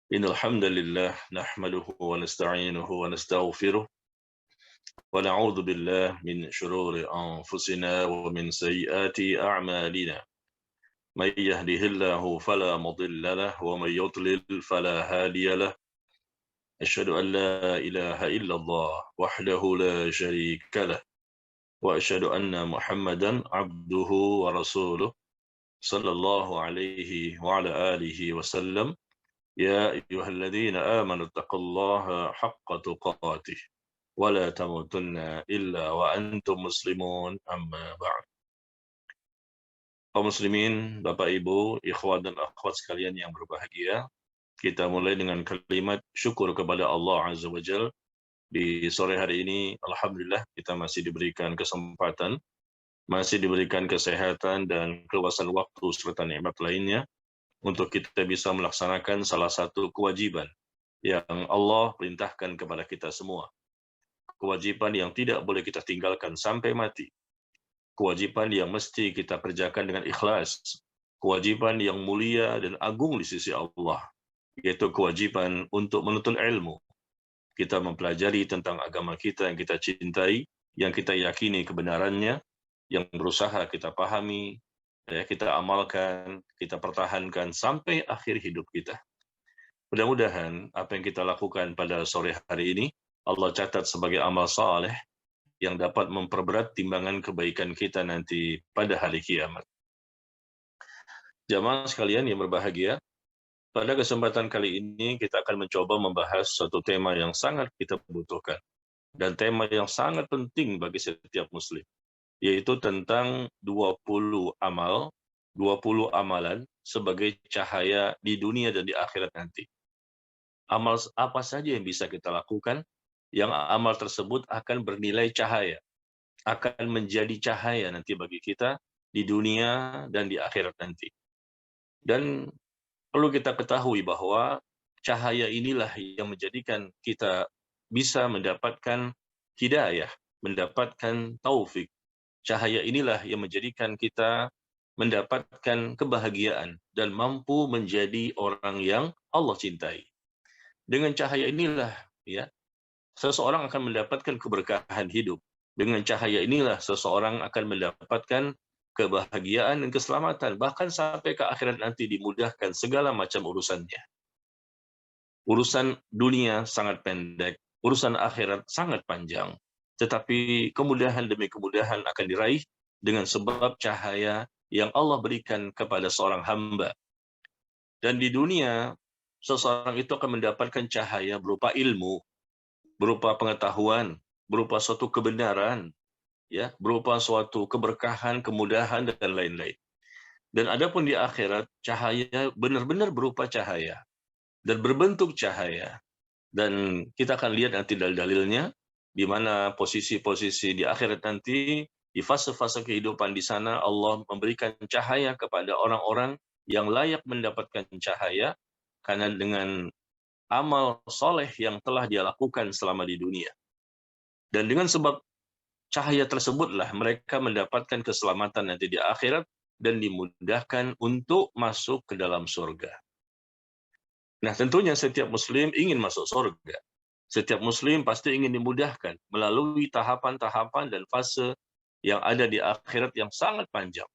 إن الحمد لله نحمده ونستعينه ونستغفره ونعوذ بالله من شرور أنفسنا ومن سيئات أعمالنا من يهده الله فلا مضل له ومن يضلل فلا هادي له أشهد أن لا إله إلا الله وحده لا شريك له وأشهد أن محمدا عبده ورسوله صلى الله عليه وعلى آله وسلم يا أيها الذين آمنوا اتقوا الله حق تقاته ولا تموتن إلا وأنتم مسلمون أما بعد. Kaum muslimin, Bapak Ibu, ikhwan dan akhwat sekalian yang berbahagia, kita mulai dengan kalimat syukur kepada Allah Azza wa Jal. Di sore hari ini, Alhamdulillah, kita masih diberikan kesempatan, masih diberikan kesehatan dan keluasan waktu serta nikmat lainnya untuk kita bisa melaksanakan salah satu kewajiban yang Allah perintahkan kepada kita semua. Kewajiban yang tidak boleh kita tinggalkan sampai mati. Kewajiban yang mesti kita kerjakan dengan ikhlas. Kewajiban yang mulia dan agung di sisi Allah, yaitu kewajiban untuk menuntut ilmu. Kita mempelajari tentang agama kita yang kita cintai, yang kita yakini kebenarannya, yang berusaha kita pahami, kita amalkan, kita pertahankan sampai akhir hidup kita. Mudah-mudahan apa yang kita lakukan pada sore hari ini, Allah catat sebagai amal saleh yang dapat memperberat timbangan kebaikan kita nanti pada hari kiamat. Jamaah sekalian yang berbahagia, pada kesempatan kali ini kita akan mencoba membahas suatu tema yang sangat kita butuhkan dan tema yang sangat penting bagi setiap muslim, yaitu tentang 20 amal, 20 amalan sebagai cahaya di dunia dan di akhirat nanti. Amal apa saja yang bisa kita lakukan, yang amal tersebut akan bernilai cahaya, akan menjadi cahaya nanti bagi kita di dunia dan di akhirat nanti. Dan perlu kita ketahui bahwa cahaya inilah yang menjadikan kita bisa mendapatkan hidayah, mendapatkan taufik. Cahaya inilah yang menjadikan kita mendapatkan kebahagiaan dan mampu menjadi orang yang Allah cintai. Dengan cahaya inilah ya, seseorang akan mendapatkan keberkahan hidup. Dengan cahaya inilah seseorang akan mendapatkan kebahagiaan dan keselamatan, bahkan sampai ke akhirat nanti dimudahkan segala macam urusannya. Urusan dunia sangat pendek, urusan akhirat sangat panjang. Tetapi kemudahan demi kemudahan akan diraih dengan sebab cahaya yang Allah berikan kepada seorang hamba. Dan di dunia, seseorang itu akan mendapatkan cahaya berupa ilmu, berupa pengetahuan, berupa suatu kebenaran, ya, berupa suatu keberkahan, kemudahan dan lain-lain. Dan adapun di akhirat, cahaya benar-benar berupa cahaya dan berbentuk cahaya. Dan kita akan lihat nanti dalil-dalilnya di mana posisi-posisi di akhirat nanti, di fase-fase kehidupan di sana Allah memberikan cahaya kepada orang-orang yang layak mendapatkan cahaya karena dengan amal soleh yang telah dia lakukan selama di dunia. Dan dengan sebab cahaya tersebutlah mereka mendapatkan keselamatan nanti di akhirat dan dimudahkan untuk masuk ke dalam surga. Nah, tentunya setiap muslim ingin masuk surga. Setiap muslim pasti ingin dimudahkan melalui tahapan-tahapan dan fase yang ada di akhirat yang sangat panjang.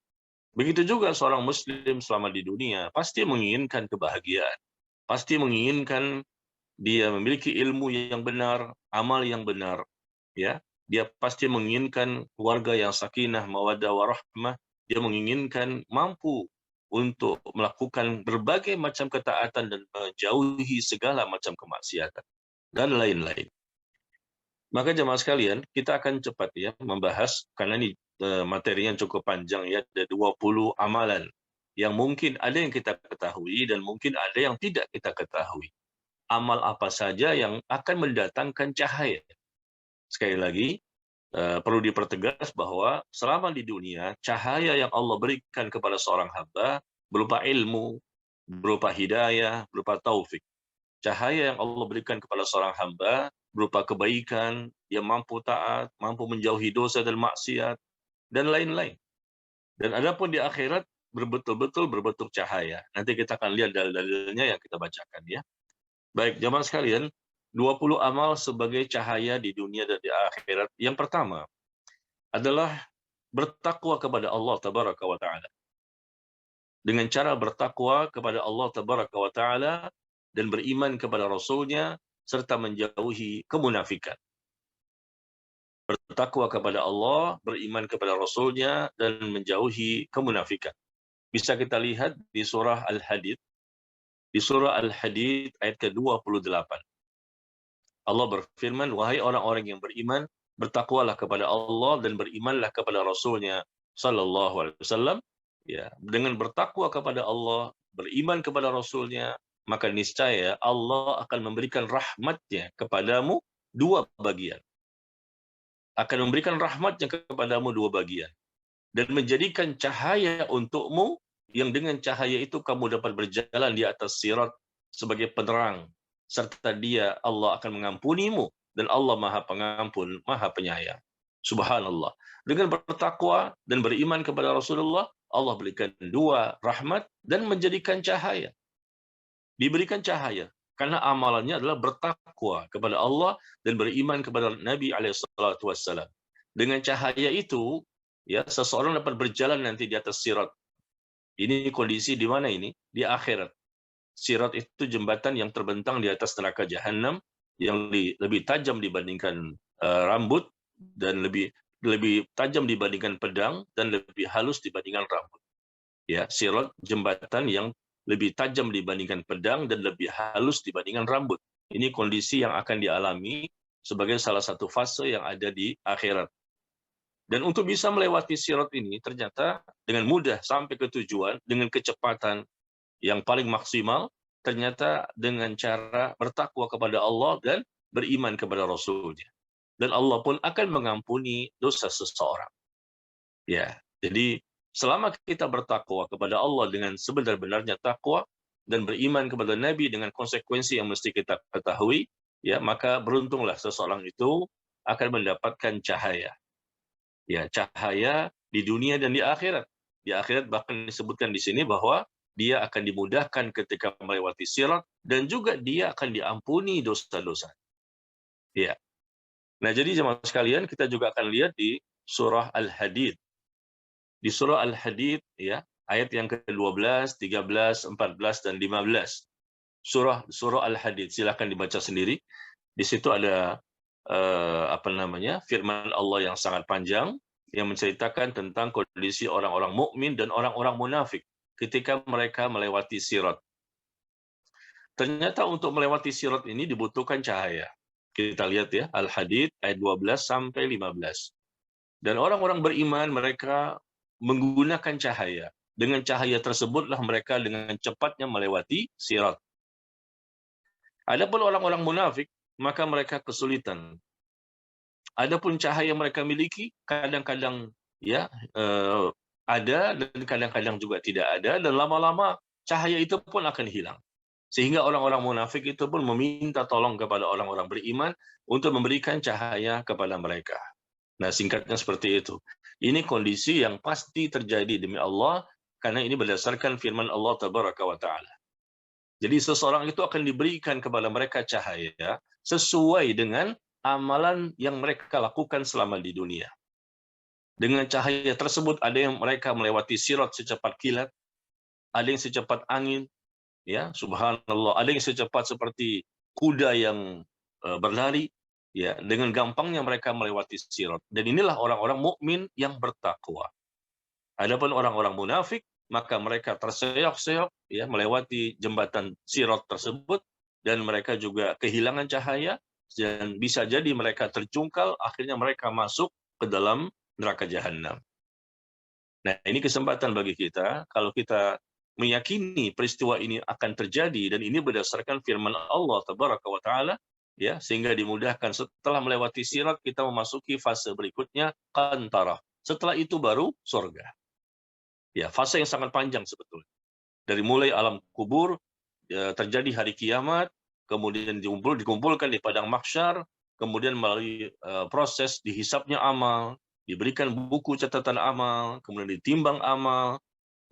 Begitu juga seorang muslim selama di dunia pasti menginginkan kebahagiaan. Pasti menginginkan dia memiliki ilmu yang benar, amal yang benar, ya. Dia pasti menginginkan keluarga yang sakinah, mawaddah, warahmah. Dia menginginkan mampu untuk melakukan berbagai macam ketaatan dan menjauhi segala macam kemaksiatan dan lain-lain. Maka jemaah sekalian, kita akan cepat ya membahas karena ini materinya cukup panjang ya, ada 20 amalan yang mungkin ada yang kita ketahui dan mungkin ada yang tidak kita ketahui. Amal apa saja yang akan mendatangkan cahaya. Sekali lagi, perlu dipertegas bahwa selama di dunia, cahaya yang Allah berikan kepada seorang hamba berupa ilmu, berupa hidayah, berupa taufik. Cahaya yang Allah berikan kepada seorang hamba berupa kebaikan, dia mampu taat, mampu menjauhi dosa dan maksiat, dan lain-lain. Dan adapun di akhirat, berbetul-betul berbentuk cahaya. Nanti kita akan lihat dalil-dalilnya yang kita bacakan ya. Baik, jamaah sekalian, 20 amal sebagai cahaya di dunia dan di akhirat. Yang pertama adalah bertakwa kepada Allah tabaraka wa taala. Dengan cara bertakwa kepada Allah tabaraka wa taala dan beriman kepada Rasulnya serta menjauhi kemunafikan. Bertakwa kepada Allah, beriman kepada Rasulnya dan menjauhi kemunafikan. Bisa kita lihat di surah Al-Hadid. Di surah Al-Hadid ayat ke-28. Allah berfirman, wahai orang-orang yang beriman, bertakwalah kepada Allah dan berimanlah kepada Rasulnya sallallahu alaihi wasallam. Ya, dengan bertakwa kepada Allah, beriman kepada Rasulnya, maka niscaya Allah akan memberikan rahmatnya kepadamu dua bagian. Akan memberikan rahmatnya kepadamu dua bagian. Dan menjadikan cahaya untukmu, yang dengan cahaya itu kamu dapat berjalan di atas sirat sebagai penerang. Serta dia, Allah akan mengampunimu. Dan Allah Maha Pengampun, Maha Penyayang. Subhanallah. Dengan bertakwa dan beriman kepada Rasulullah, Allah berikan dua rahmat dan menjadikan cahaya. Diberikan cahaya. Karena amalannya adalah bertakwa kepada Allah dan beriman kepada Nabi SAW. Dengan cahaya itu, ya, seseorang dapat berjalan nanti di atas sirat. Ini kondisi di mana ini? Di akhirat. Sirat itu jembatan yang terbentang di atas neraka jahanam yang lebih tajam dibandingkan rambut dan lebih tajam dibandingkan pedang dan lebih halus dibandingkan rambut. Ya, sirat jembatan yang lebih tajam dibandingkan pedang dan lebih halus dibandingkan rambut. Ini kondisi yang akan dialami sebagai salah satu fase yang ada di akhirat. Dan untuk bisa melewati sirat ini ternyata dengan mudah sampai ke tujuan dengan kecepatan yang paling maksimal, ternyata dengan cara bertakwa kepada Allah dan beriman kepada Rasulnya. Dan Allah pun akan mengampuni dosa seseorang. Ya, jadi selama kita bertakwa kepada Allah dengan sebenar-benarnya takwa dan beriman kepada Nabi dengan konsekuensi yang mesti kita ketahui, ya, maka beruntunglah seseorang itu akan mendapatkan cahaya. Ya, cahaya di dunia dan di akhirat. Di akhirat bahkan disebutkan di sini bahwa dia akan dimudahkan ketika melewati sirat dan juga dia akan diampuni dosa-dosa. Ya. Nah, jadi jemaah sekalian, kita juga akan lihat di surah Al-Hadid. Di surah Al-Hadid, ya, ayat yang ke-12, 13, 14 dan 15. Surah Al-Hadid, silakan dibaca sendiri. Di situ ada firman Allah yang sangat panjang yang menceritakan tentang kondisi orang-orang mukmin dan orang-orang munafik ketika mereka melewati sirat. Ternyata untuk melewati sirat ini dibutuhkan cahaya. Kita lihat ya, Al-Hadid ayat 12 sampai 15. Dan orang-orang beriman mereka menggunakan cahaya. Dengan cahaya tersebutlah mereka dengan cepatnya melewati sirat. Adapun orang-orang munafik, maka mereka kesulitan. Adapun cahaya yang mereka miliki kadang-kadang ya ada dan kadang-kadang juga tidak ada, dan lama-lama cahaya itu pun akan hilang. Sehingga orang-orang munafik itu pun meminta tolong kepada orang-orang beriman untuk memberikan cahaya kepada mereka. Nah, singkatnya seperti itu. Ini kondisi yang pasti terjadi demi Allah, karena ini berdasarkan firman Allah Tabaraka wa Ta'ala. Jadi seseorang itu akan diberikan kepada mereka cahaya sesuai dengan amalan yang mereka lakukan selama di dunia. Dengan cahaya tersebut ada yang mereka melewati sirat secepat kilat, ada yang secepat angin, ya, subhanallah, ada yang secepat seperti kuda yang berlari, ya, dengan gampangnya mereka melewati sirat. Dan inilah orang-orang mukmin yang bertakwa. Adapun orang-orang munafik, maka mereka terseok-seok ya melewati jembatan sirat tersebut dan mereka juga kehilangan cahaya dan bisa jadi mereka terjungkal, akhirnya mereka masuk ke dalam neraka jahanam. Nah, ini kesempatan bagi kita kalau kita meyakini peristiwa ini akan terjadi dan ini berdasarkan firman Allah Tabaraka wa Ta'ala, ya, sehingga dimudahkan setelah melewati sirat kita memasuki fase berikutnya qantarah. Setelah itu baru surga. Ya, fase yang sangat panjang sebetulnya. Dari mulai alam kubur, ya, terjadi hari kiamat, kemudian dikumpulkan di padang mahsyar, kemudian melalui proses dihisapnya amal, diberikan buku catatan amal, kemudian ditimbang amal,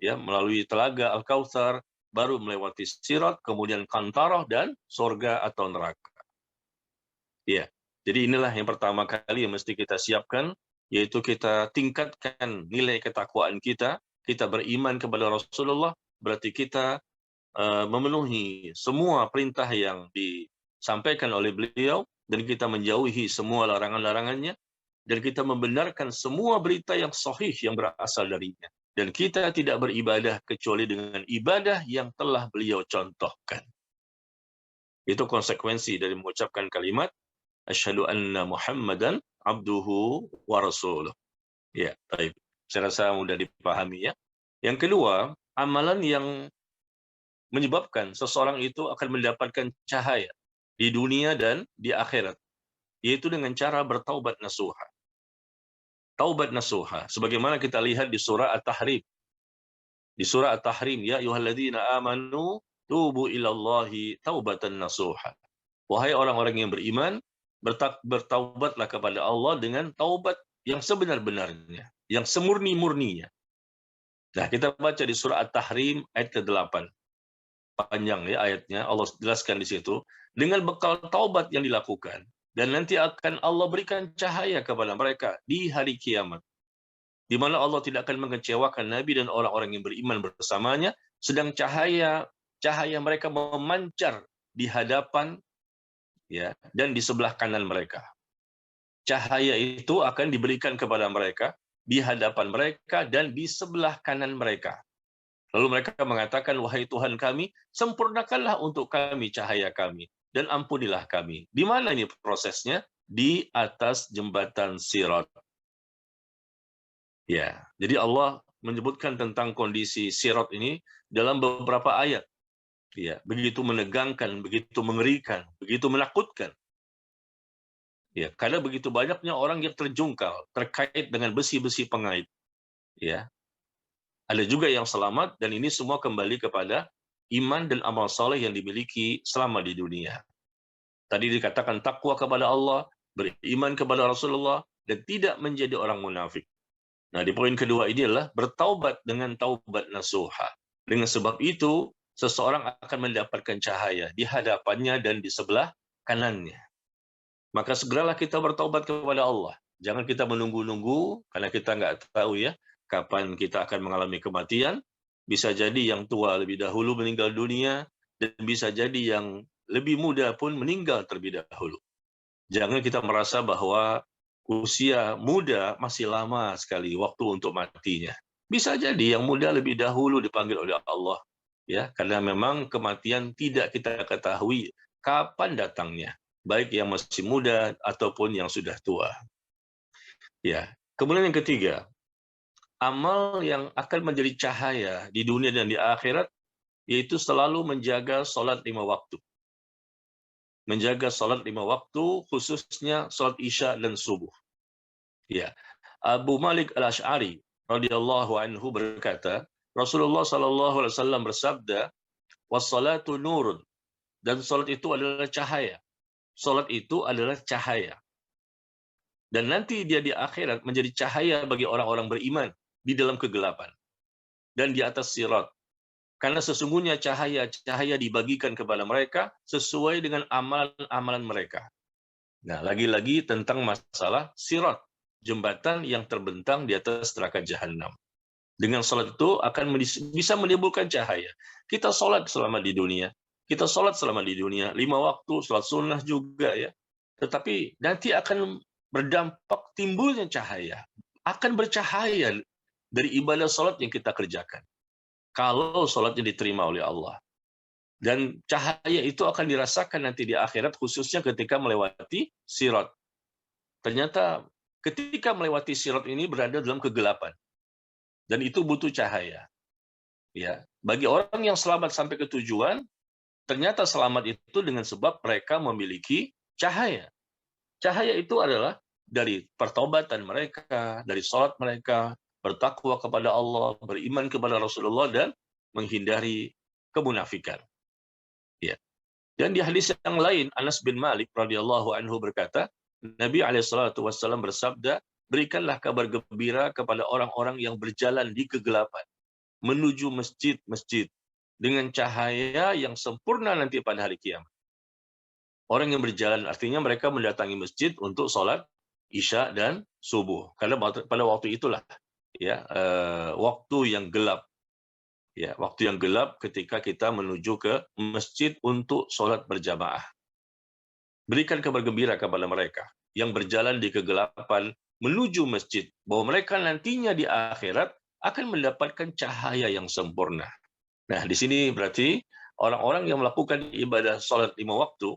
ya, melalui telaga Al-Kautsar, baru melewati sirat, kemudian kantarah dan surga atau neraka. Ya, jadi inilah yang pertama kali yang mesti kita siapkan, yaitu kita tingkatkan nilai ketakwaan kita. Kita beriman kepada Rasulullah, berarti kita memenuhi semua perintah yang disampaikan oleh beliau, dan kita menjauhi semua larangan-larangannya, dan kita membenarkan semua berita yang sahih yang berasal darinya. Dan kita tidak beribadah kecuali dengan ibadah yang telah beliau contohkan. Itu konsekuensi dari mengucapkan kalimat asyhadu anna Muhammadan abduhu wa rasuluh. Ya, baik. Saya rasa mudah dipahami ya. Yang kedua, amalan yang menyebabkan seseorang itu akan mendapatkan cahaya di dunia dan di akhirat, yaitu dengan cara bertaubat nasuha. Taubat nasuha, sebagaimana kita lihat di surah At-Tahrim. Di surah At-Tahrim, ya ayyuhalladzina amanu tubu ilallahi taubatan nasuha. Wahai orang-orang yang beriman, bertaubatlah kepada Allah dengan taubat yang sebenar-benarnya, yang semurni-murninya. Nah, kita baca di surah At-Tahrim ayat ke-8. Panjang ya ayatnya, Allah jelaskan di situ, dengan bekal taubat yang dilakukan, dan nanti akan Allah berikan cahaya kepada mereka di hari kiamat, di mana Allah tidak akan mengecewakan Nabi dan orang-orang yang beriman bersamanya, sedang cahaya mereka memancar di hadapan ya dan di sebelah kanan mereka. Cahaya itu akan diberikan kepada mereka di hadapan mereka dan di sebelah kanan mereka. Lalu mereka mengatakan, wahai Tuhan kami, sempurnakanlah untuk kami cahaya kami, dan ampunilah kami. Di mana ini prosesnya? Di atas jembatan Sirat. Ya, jadi Allah menyebutkan tentang kondisi Sirat ini dalam beberapa ayat. Ya, begitu menegangkan, begitu mengerikan, begitu menakutkan. Ya, karena begitu banyaknya orang yang terjungkal terkait dengan besi-besi pengait. Ya, ada juga yang selamat, dan ini semua kembali kepada iman dan amal soleh yang dimiliki selama di dunia. Tadi dikatakan takwa kepada Allah, beriman kepada Rasulullah, dan tidak menjadi orang munafik. Nah, di poin kedua ini adalah bertaubat dengan taubat nasuha. Dengan sebab itu, seseorang akan mendapatkan cahaya di hadapannya dan di sebelah kanannya. Maka segeralah kita bertaubat kepada Allah. Jangan kita menunggu-nunggu, karena kita nggak tahu ya, kapan kita akan mengalami kematian. Bisa jadi yang tua lebih dahulu meninggal dunia, dan bisa jadi yang lebih muda pun meninggal terlebih dahulu. Jangan kita merasa bahwa usia muda masih lama sekali waktu untuk matinya. Bisa jadi yang muda lebih dahulu dipanggil oleh Allah, ya, karena memang kematian tidak kita ketahui kapan datangnya, baik yang masih muda ataupun yang sudah tua. Ya, kemudian yang ketiga, amal yang akan menjadi cahaya di dunia dan di akhirat, yaitu selalu menjaga sholat 5 waktu. Menjaga sholat 5 waktu, khususnya sholat Isya dan subuh. Ya, Abu Malik Al-Asy'ari radhiyallahu anhu berkata, Rasulullah sallallahu alaihi wasallam bersabda, "Was-salatu nurun." Dan sholat itu adalah cahaya. Sholat itu adalah cahaya. Dan nanti dia di akhirat menjadi cahaya bagi orang-orang beriman di dalam kegelapan dan di atas sirat. Karena sesungguhnya cahaya dibagikan kepada mereka sesuai dengan amalan-amalan mereka. Nah, lagi-lagi tentang masalah sirat, jembatan yang terbentang di atas neraka jahanam. Dengan sholat itu akan bisa menimbulkan cahaya. Kita sholat selama di dunia. Kita sholat selama di dunia, 5 waktu, sholat sunnah juga ya. Tetapi nanti akan berdampak timbulnya cahaya. Akan bercahaya dari ibadah sholat yang kita kerjakan. Kalau sholatnya diterima oleh Allah. Dan cahaya itu akan dirasakan nanti di akhirat, khususnya ketika melewati sirat. Ternyata ketika melewati sirat ini berada dalam kegelapan. Dan itu butuh cahaya. Ya, bagi orang yang selamat sampai ke tujuan, ternyata selamat itu dengan sebab mereka memiliki cahaya. Cahaya itu adalah dari pertobatan mereka, dari sholat mereka, bertakwa kepada Allah, beriman kepada Rasulullah, dan menghindari kemunafikan. Ya. Dan di hadis yang lain, Anas bin Malik radhiyallahu anhu berkata, Nabi SAW bersabda, berikanlah kabar gembira kepada orang-orang yang berjalan di kegelapan, menuju masjid-masjid, dengan cahaya yang sempurna nanti pada hari kiamat. Orang yang berjalan artinya mereka mendatangi masjid untuk sholat Isya dan subuh. Karena pada waktu itulah ya waktu yang gelap. Ya, waktu yang gelap ketika kita menuju ke masjid untuk sholat berjamaah. Berikan kabar gembira kepada mereka yang berjalan di kegelapan menuju masjid, bahwa mereka nantinya di akhirat akan mendapatkan cahaya yang sempurna. Nah, di sini berarti orang-orang yang melakukan ibadah sholat 5 waktu,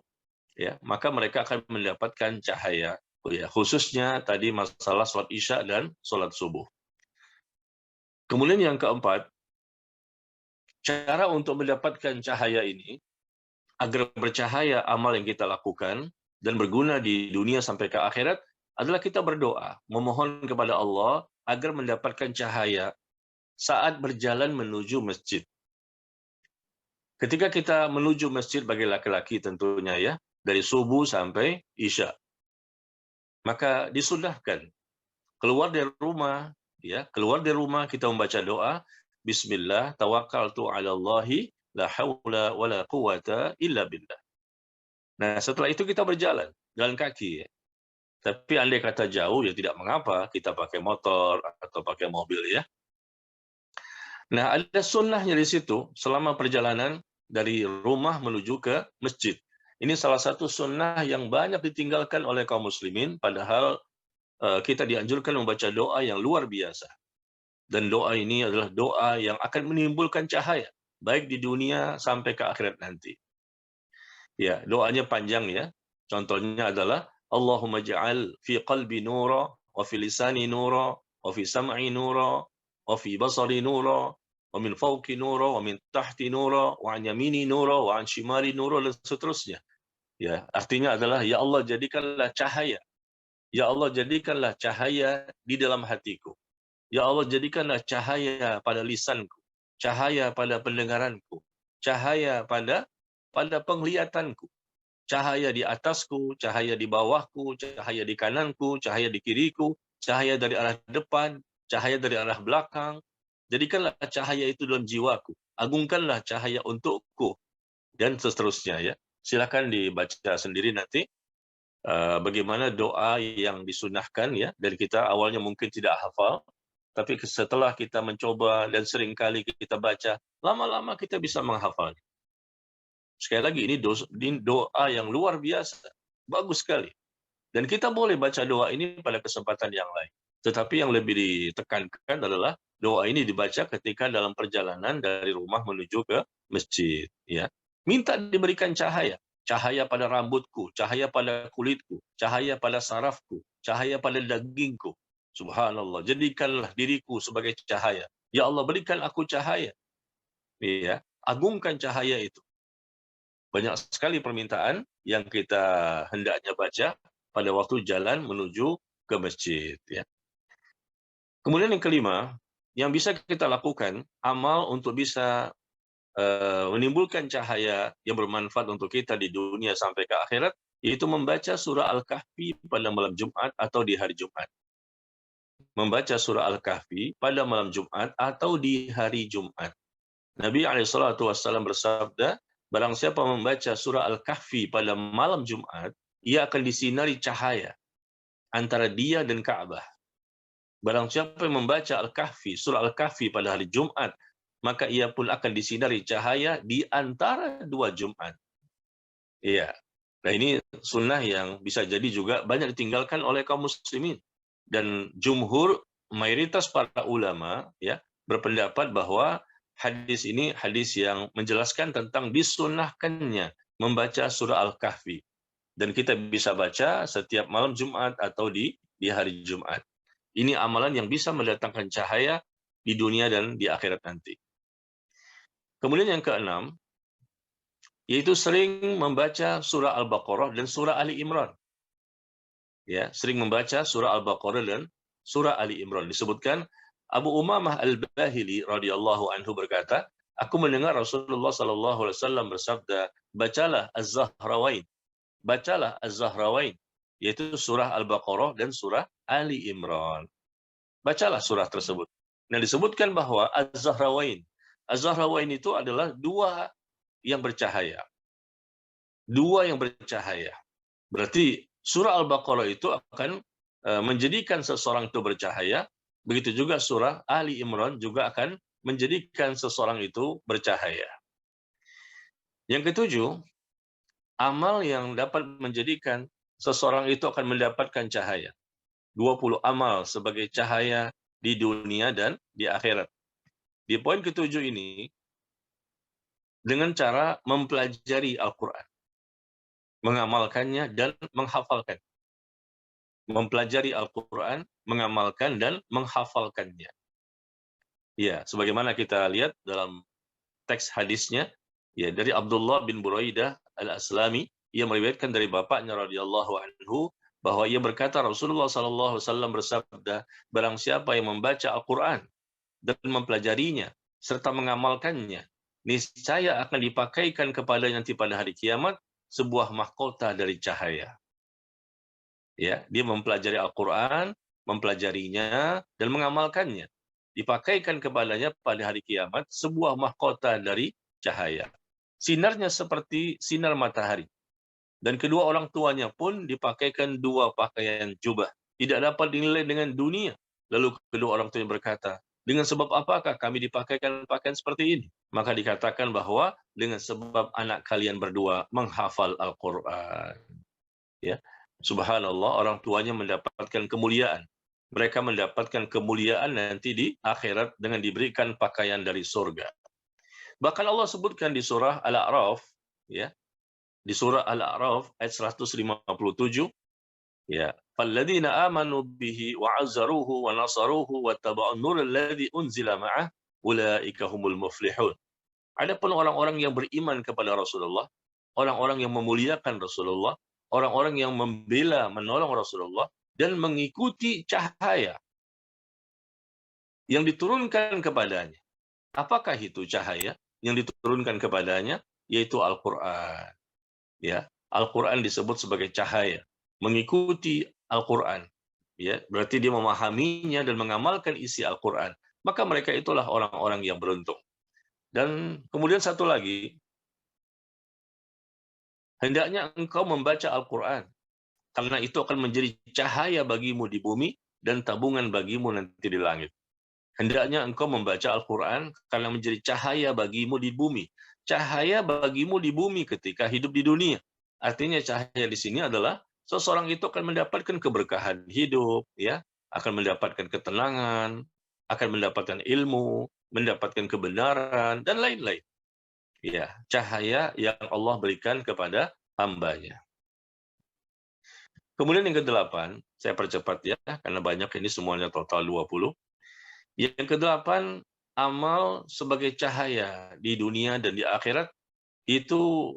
ya, maka mereka akan mendapatkan cahaya. Ya, khususnya tadi masalah sholat Isya dan sholat subuh. Kemudian yang keempat, cara untuk mendapatkan cahaya ini, agar bercahaya amal yang kita lakukan dan berguna di dunia sampai ke akhirat, adalah kita berdoa, memohon kepada Allah agar mendapatkan cahaya saat berjalan menuju masjid. Ketika kita menuju masjid bagi laki-laki tentunya ya, dari subuh sampai Isya, maka disunahkan keluar dari rumah, ya, keluar dari rumah kita membaca doa, Bismillah, tawakkaltu 'ala Allahi, la haula wala quwata illa billah. Nah, setelah itu kita berjalan, jalan kaki. Ya. Tapi andai kata jauh, ya tidak mengapa, kita pakai motor atau pakai mobil ya. Nah, ada sunnahnya di situ, selama perjalanan dari rumah menuju ke masjid. Ini salah satu sunnah yang banyak ditinggalkan oleh kaum muslimin, padahal kita dianjurkan membaca doa yang luar biasa. Dan doa ini adalah doa yang akan menimbulkan cahaya, baik di dunia sampai ke akhirat nanti. Ya, doanya panjang ya. Contohnya adalah Allahumma ja'al fi qalbi nura, wa fi lisani nura, wa fi sam'i nura, wa fi basari nura, wa min fawqi nura, wa min tahti nura, wa an yamini nura, wa an shimali nura, dan seterusnya. Ya, artinya adalah ya Allah jadikanlah cahaya. Ya Allah jadikanlah cahaya di dalam hatiku. Ya Allah jadikanlah cahaya pada lisanku, cahaya pada pendengaranku, cahaya pada penglihatanku, cahaya di atasku, cahaya di bawahku, cahaya di kananku, cahaya di kiriku, cahaya dari arah depan, cahaya dari arah belakang. Jadikanlah cahaya itu dalam jiwaku, agungkanlah cahaya untukku, dan seterusnya ya. Silakan dibaca sendiri nanti bagaimana doa yang disunahkan ya, dan kita awalnya mungkin tidak hafal, tapi setelah kita mencoba dan seringkali kita baca, lama-lama kita bisa menghafalnya. Sekali lagi, ini doa yang luar biasa, bagus sekali. Dan kita boleh baca doa ini pada kesempatan yang lain. Tetapi yang lebih ditekankan adalah doa ini dibaca ketika dalam perjalanan dari rumah menuju ke masjid. Ya. Minta diberikan cahaya. Cahaya pada rambutku, cahaya pada kulitku, cahaya pada sarafku, cahaya pada dagingku. Subhanallah, jadikanlah diriku sebagai cahaya. Ya Allah, berikan aku cahaya. Ya, agungkan cahaya itu. Banyak sekali permintaan yang kita hendaknya baca pada waktu jalan menuju ke masjid. Ya. Kemudian yang kelima, yang bisa kita lakukan, amal untuk bisa menimbulkan cahaya yang bermanfaat untuk kita di dunia sampai ke akhirat, yaitu membaca surah Al-Kahfi pada malam Jumat atau di hari Jumat. Membaca surah Al-Kahfi pada malam Jumat atau di hari Jumat. Nabi SAW bersabda, barang siapa membaca surah Al-Kahfi pada malam Jumat, ia akan disinari cahaya antara dia dan Ka'bah. Barang siapa yang membaca Al-Kahfi, surah Al-Kahfi pada hari Jumat, maka ia pun akan disinari cahaya di antara dua Jumat. Iya. Nah, ini sunnah yang bisa jadi juga banyak ditinggalkan oleh kaum muslimin. Dan jumhur, mayoritas para ulama ya berpendapat bahwa hadis ini hadis yang menjelaskan tentang disunnahkannya membaca surah Al-Kahfi. Dan kita bisa baca setiap malam Jumat atau di hari Jumat. Ini amalan yang bisa mendatangkan cahaya di dunia dan di akhirat nanti. Kemudian yang keenam, yaitu sering membaca surah Al-Baqarah dan surah Ali Imran. Ya, sering membaca surah Al-Baqarah dan surah Ali Imran. Disebutkan Abu Umamah Al-Bahili radhiyallahu anhu berkata, aku mendengar Rasulullah sallallahu alaihi wasallam bersabda, bacalah Az-Zahrawain. Bacalah Az-Zahrawain, yaitu surah Al-Baqarah dan surah Ali Imran. Bacalah surah tersebut. Nah, disebutkan bahwa Az-Zahrawain, Az-Zahrawain itu adalah dua yang bercahaya. Dua yang bercahaya. Berarti surah Al-Baqarah itu akan menjadikan seseorang itu bercahaya, begitu juga surah Ali Imran juga akan menjadikan seseorang itu bercahaya. Yang ketujuh, amal yang dapat menjadikan seseorang itu akan mendapatkan cahaya. 20 amal sebagai cahaya di dunia dan di akhirat. Di poin ketujuh ini, dengan cara mempelajari Al-Quran, mengamalkannya dan menghafalkan. Mempelajari Al-Quran, mengamalkan dan menghafalkannya. Ya, sebagaimana kita lihat dalam teks hadisnya, ya, dari Abdullah bin Buraidah Al-Aslami, ia meriwayatkan dari bapaknya radhiyallahu anhu bahwa ia berkata Rasulullah sallallahu alaihi wasallam bersabda, barang siapa yang membaca Al-Qur'an dan mempelajarinya serta mengamalkannya, niscaya akan dipakaikan kepadanya nanti pada hari kiamat sebuah mahkota dari cahaya. Ya, dia mempelajari Al-Qur'an, mempelajarinya dan mengamalkannya. Dipakaikan kepadanya pada hari kiamat sebuah mahkota dari cahaya. Sinarnya seperti sinar matahari. Dan kedua orang tuanya pun dipakaikan dua pakaian jubah. Tidak dapat dinilai dengan dunia. Lalu kedua orang tuanya berkata, dengan sebab apakah kami dipakaikan pakaian seperti ini? Maka dikatakan bahwa dengan sebab anak kalian berdua menghafal Al-Quran. Ya, subhanallah, orang tuanya mendapatkan kemuliaan. Mereka mendapatkan kemuliaan nanti di akhirat dengan diberikan pakaian dari surga. Bahkan Allah sebutkan di surah Al-A'raf, ya, di surah Al-A'raf ayat 157, ya, falladzina amanu bihi wa 'azzaruhu wa nasaruhu wa taba'un nur alladzi unzila ma'ah ulaika humul muflihun. Adapun orang-orang yang beriman kepada Rasulullah, orang-orang yang memuliakan Rasulullah, orang-orang yang membela, menolong Rasulullah, dan mengikuti cahaya yang diturunkan kepadanya. Apakah itu cahaya yang diturunkan kepadanya? Yaitu Al-Quran. Ya, Al-Quran disebut sebagai cahaya. Mengikuti Al-Quran, ya, berarti dia memahaminya dan mengamalkan isi Al-Quran. Maka mereka itulah orang-orang yang beruntung. Dan kemudian satu lagi, hendaknya engkau membaca Al-Quran, karena itu akan menjadi cahaya bagimu di bumi dan tabungan bagimu nanti di langit. Hendaknya engkau membaca Al-Quran karena menjadi cahaya bagimu di bumi. Cahaya bagimu di bumi ketika hidup di dunia. Artinya cahaya di sini adalah seseorang itu akan mendapatkan keberkahan hidup, ya, akan mendapatkan ketenangan, akan mendapatkan ilmu, mendapatkan kebenaran, dan lain-lain. Ya, cahaya yang Allah berikan kepada hambanya. Kemudian yang ke-8, saya percepat ya, karena banyak, ini semuanya total 20. Yang ke-8, amal sebagai cahaya di dunia dan di akhirat, itu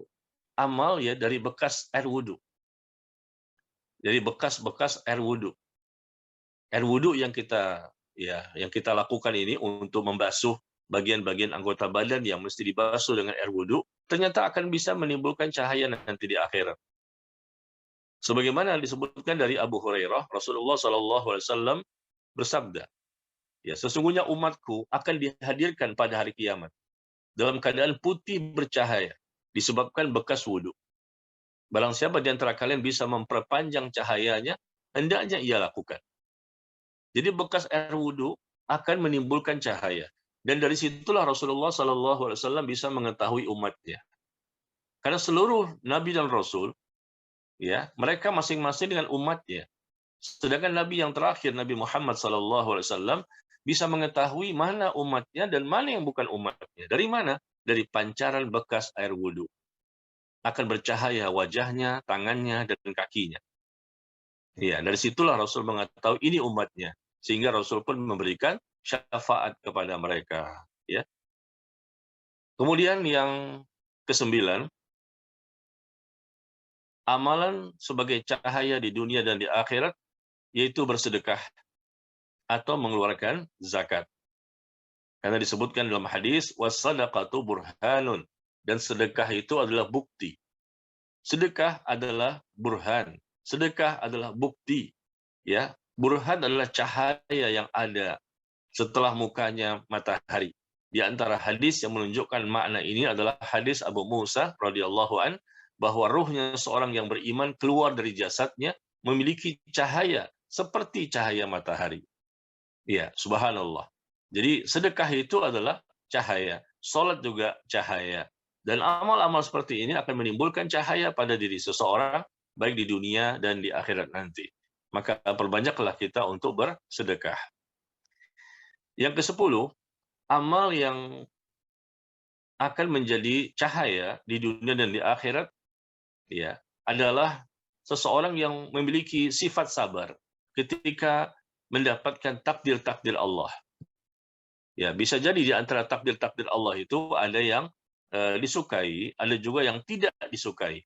amal ya dari bekas air wudhu. Dari bekas-bekas air wudhu. Air wudhu yang kita lakukan ini untuk membasuh bagian-bagian anggota badan yang mesti dibasuh dengan air wudhu, ternyata akan bisa menimbulkan cahaya nanti di akhirat. Sebagaimana disebutkan dari Abu Hurairah, Rasulullah SAW bersabda, ya, sesungguhnya umatku akan dihadirkan pada hari kiamat dalam keadaan putih bercahaya disebabkan bekas wudhu. Barang siapa di antara kalian bisa memperpanjang cahayanya, hendaknya ia lakukan. Jadi bekas air wudhu akan menimbulkan cahaya. Dan dari situlah Rasulullah SAW bisa mengetahui umatnya. Karena seluruh Nabi dan Rasul, ya, mereka masing-masing dengan umatnya. Sedangkan Nabi yang terakhir, Nabi Muhammad SAW, bisa mengetahui mana umatnya dan mana yang bukan umatnya. Dari mana? Dari pancaran bekas air wudhu. Akan bercahaya wajahnya, tangannya, dan kakinya. Ya, dari situlah Rasul mengetahui ini umatnya. Sehingga Rasul pun memberikan syafaat kepada mereka. Ya. Kemudian yang ke-9, amalan sebagai cahaya di dunia dan di akhirat, yaitu bersedekah atau mengeluarkan zakat. Karena disebutkan dalam hadis, was-sadaqatu burhanun, dan sedekah itu adalah bukti. Sedekah adalah burhan. Sedekah adalah bukti. Ya, burhan adalah cahaya yang ada setelah mukanya matahari. Di antara hadis yang menunjukkan makna ini adalah hadis Abu Musa radhiyallahu an, bahwa ruhnya seorang yang beriman keluar dari jasadnya memiliki cahaya seperti cahaya matahari. Ya, subhanallah. Jadi sedekah itu adalah cahaya, salat juga cahaya. Dan amal-amal seperti ini akan menimbulkan cahaya pada diri seseorang, baik di dunia dan di akhirat nanti. Maka perbanyaklah kita untuk bersedekah. Yang ke-10, amal yang akan menjadi cahaya di dunia dan di akhirat, ya, adalah seseorang yang memiliki sifat sabar ketika mendapatkan takdir-takdir Allah. Ya, bisa jadi di antara takdir-takdir Allah itu ada yang disukai, ada juga yang tidak disukai.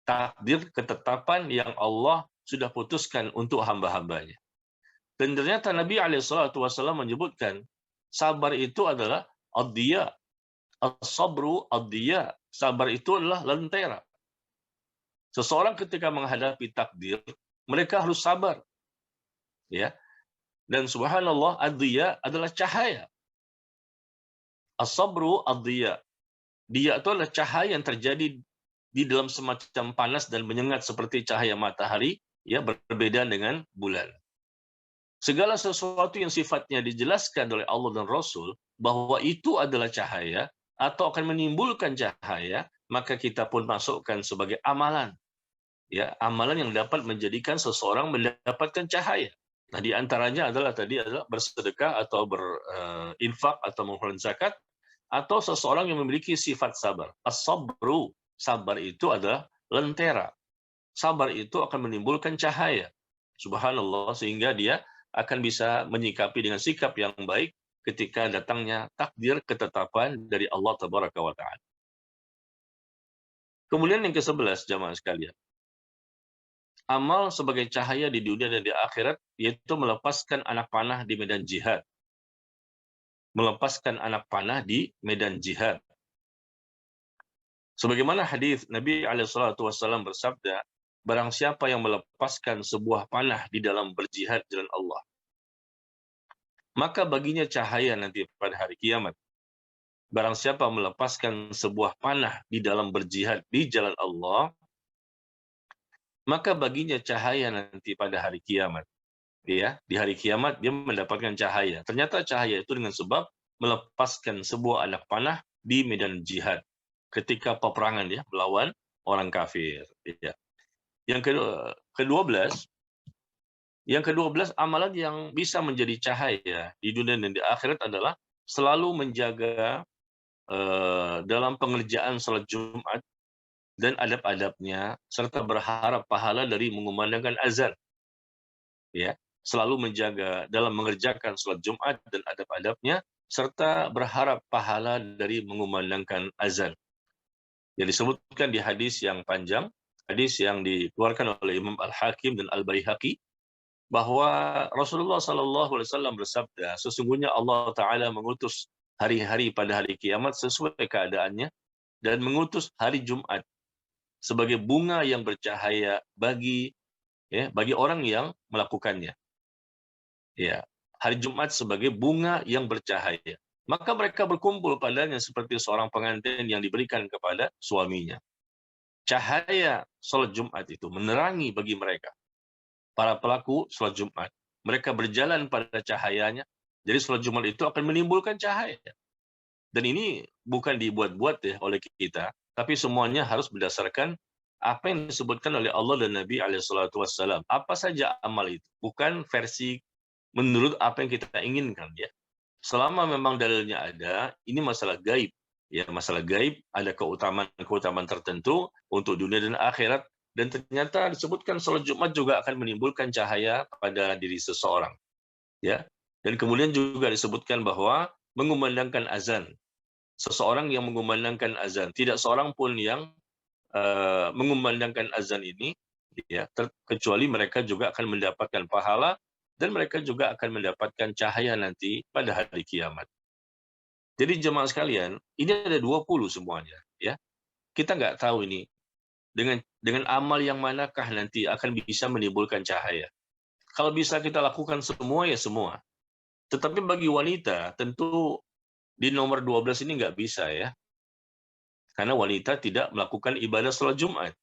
Takdir ketetapan yang Allah sudah putuskan untuk hamba-hambanya. Dan ternyata Nabi SAW menyebutkan sabar itu adalah ad-diya. As-sabru ad-diya. Sabar itu adalah lentera. Seseorang ketika menghadapi takdir, mereka harus sabar. Ya. Dan subhanallah, ad-diya adalah cahaya. As-sabru ad-diya. Dia itu adalah cahaya yang terjadi di dalam semacam panas dan menyengat seperti cahaya matahari, ya, berbeda dengan bulan. Segala sesuatu yang sifatnya dijelaskan oleh Allah dan Rasul bahwa itu adalah cahaya atau akan menimbulkan cahaya, maka kita pun masukkan sebagai amalan. Ya, amalan yang dapat menjadikan seseorang mendapatkan cahaya. Nah, di antaranya adalah bersedekah atau berinfak atau mengeluarkan zakat, atau seseorang yang memiliki sifat sabar. As-sabru, sabar itu adalah lentera. Sabar itu akan menimbulkan cahaya. Subhanallah, sehingga dia akan bisa menyikapi dengan sikap yang baik ketika datangnya takdir ketetapan dari Allah Tabaraka wa Ta'ala. Kemudian yang ke-11, jamaah sekalian. Amal sebagai cahaya di dunia dan di akhirat, yaitu melepaskan anak panah di medan jihad. Melepaskan anak panah di medan jihad. Sebagaimana hadis Nabi SAW bersabda, barang siapa yang melepaskan sebuah panah di dalam berjihad jalan Allah, maka baginya cahaya nanti pada hari kiamat. Barang siapa melepaskan sebuah panah di dalam berjihad di jalan Allah, maka baginya cahaya nanti pada hari kiamat. Ya, di hari kiamat dia mendapatkan cahaya. Ternyata cahaya itu dengan sebab melepaskan sebuah anak panah di medan jihad ketika peperangan dia melawan orang kafir. Ya. Yang ke-12, amalan yang bisa menjadi cahaya di dunia dan di akhirat adalah selalu menjaga dalam pengerjaan salat Jumat dan adab-adabnya, serta berharap pahala dari mengumandangkan azan. Ya, selalu menjaga dalam mengerjakan salat Jumat dan adab-adabnya, serta berharap pahala dari mengumandangkan azan. Yang disebutkan di hadis yang panjang, hadis yang dikeluarkan oleh Imam Al-Hakim dan Al-Baihaqi, bahwa Rasulullah SAW bersabda, sesungguhnya Allah Ta'ala mengutus hari-hari pada hari kiamat sesuai keadaannya, dan mengutus hari Jumat sebagai bunga yang bercahaya bagi orang yang melakukannya. Ya, hari Jumat sebagai bunga yang bercahaya. Maka mereka berkumpul padanya seperti seorang pengantin yang diberikan kepada suaminya. Cahaya salat Jumat itu menerangi bagi mereka, para pelaku salat Jumat. Mereka berjalan pada cahayanya. Jadi salat Jumat itu akan menimbulkan cahaya. Dan ini bukan dibuat-buat ya oleh kita, tapi semuanya harus berdasarkan apa yang disebutkan oleh Allah dan Nabi SAW. Apa saja amal itu, bukan versi menurut apa yang kita inginkan ya. Selama memang dalilnya ada, ini masalah gaib. Ya, masalah gaib, ada keutamaan tertentu untuk dunia dan akhirat, dan ternyata disebutkan salat Jumat juga akan menimbulkan cahaya pada diri seseorang. Ya. Dan kemudian juga disebutkan bahwa mengumandangkan azan. Seseorang yang mengumandangkan azan, tidak seorang pun yang mengumandangkan azan ini, ya, kecuali mereka juga akan mendapatkan pahala, dan mereka juga akan mendapatkan cahaya nanti pada hari kiamat. Jadi jemaah sekalian, ini ada 20 semuanya. Ya. Kita nggak tahu ini, dengan amal yang manakah nanti akan bisa menimbulkan cahaya. Kalau bisa kita lakukan semua, ya semua. Tetapi bagi wanita, tentu Di nomor 12 ini nggak bisa ya, karena wanita tidak melakukan ibadah sholat Jumat.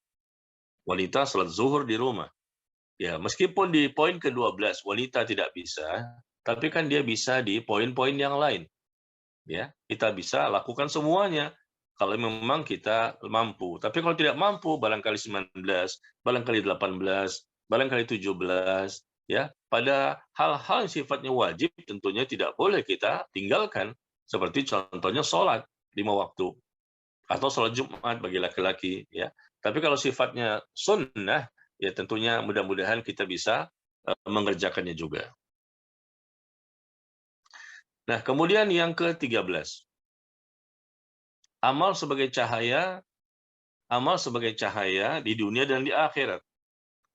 Wanita sholat zuhur di rumah. Ya, meskipun di poin ke-12 wanita tidak bisa, tapi kan dia bisa di poin-poin yang lain. Ya, kita bisa lakukan semuanya kalau memang kita mampu. Tapi kalau tidak mampu, barangkali 19, barangkali 18, barangkali 17, ya, pada hal-hal yang sifatnya wajib tentunya tidak boleh kita tinggalkan. Seperti contohnya sholat 5 waktu atau sholat Jumat bagi laki-laki, ya. Tapi kalau sifatnya sunnah, ya tentunya mudah-mudahan kita bisa mengerjakannya juga. Nah, kemudian yang ke-13. Amal sebagai cahaya di dunia dan di akhirat,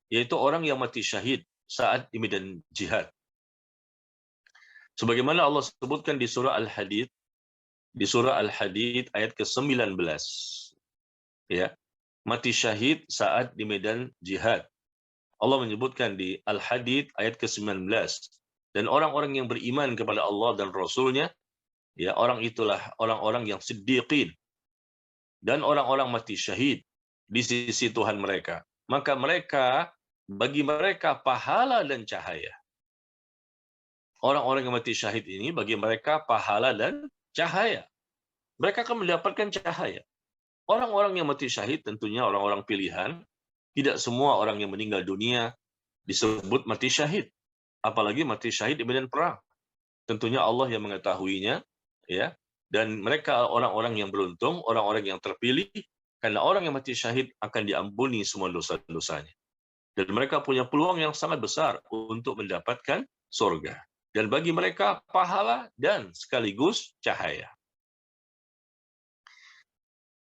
yaitu orang yang mati syahid saat di medan jihad. Sebagaimana Allah sebutkan di surah Al-Hadid ayat ke-19. Ya, mati syahid saat di medan jihad. Allah menyebutkan di Al-Hadid ayat ke-19, dan orang-orang yang beriman kepada Allah dan Rasul-Nya, ya, orang itulah orang-orang yang siddiqin dan orang-orang mati syahid di sisi Tuhan mereka. Maka bagi mereka pahala dan cahaya. Orang-orang yang mati syahid ini bagi mereka pahala dan cahaya. Mereka akan mendapatkan cahaya. Orang-orang yang mati syahid tentunya orang-orang pilihan. Tidak semua orang yang meninggal dunia disebut mati syahid. Apalagi mati syahid di medan perang. Tentunya Allah yang mengetahuinya, ya. Dan mereka orang-orang yang beruntung, orang-orang yang terpilih, karena orang yang mati syahid akan diampuni semua dosa-dosanya. Dan mereka punya peluang yang sangat besar untuk mendapatkan surga. Dan bagi mereka pahala dan sekaligus cahaya.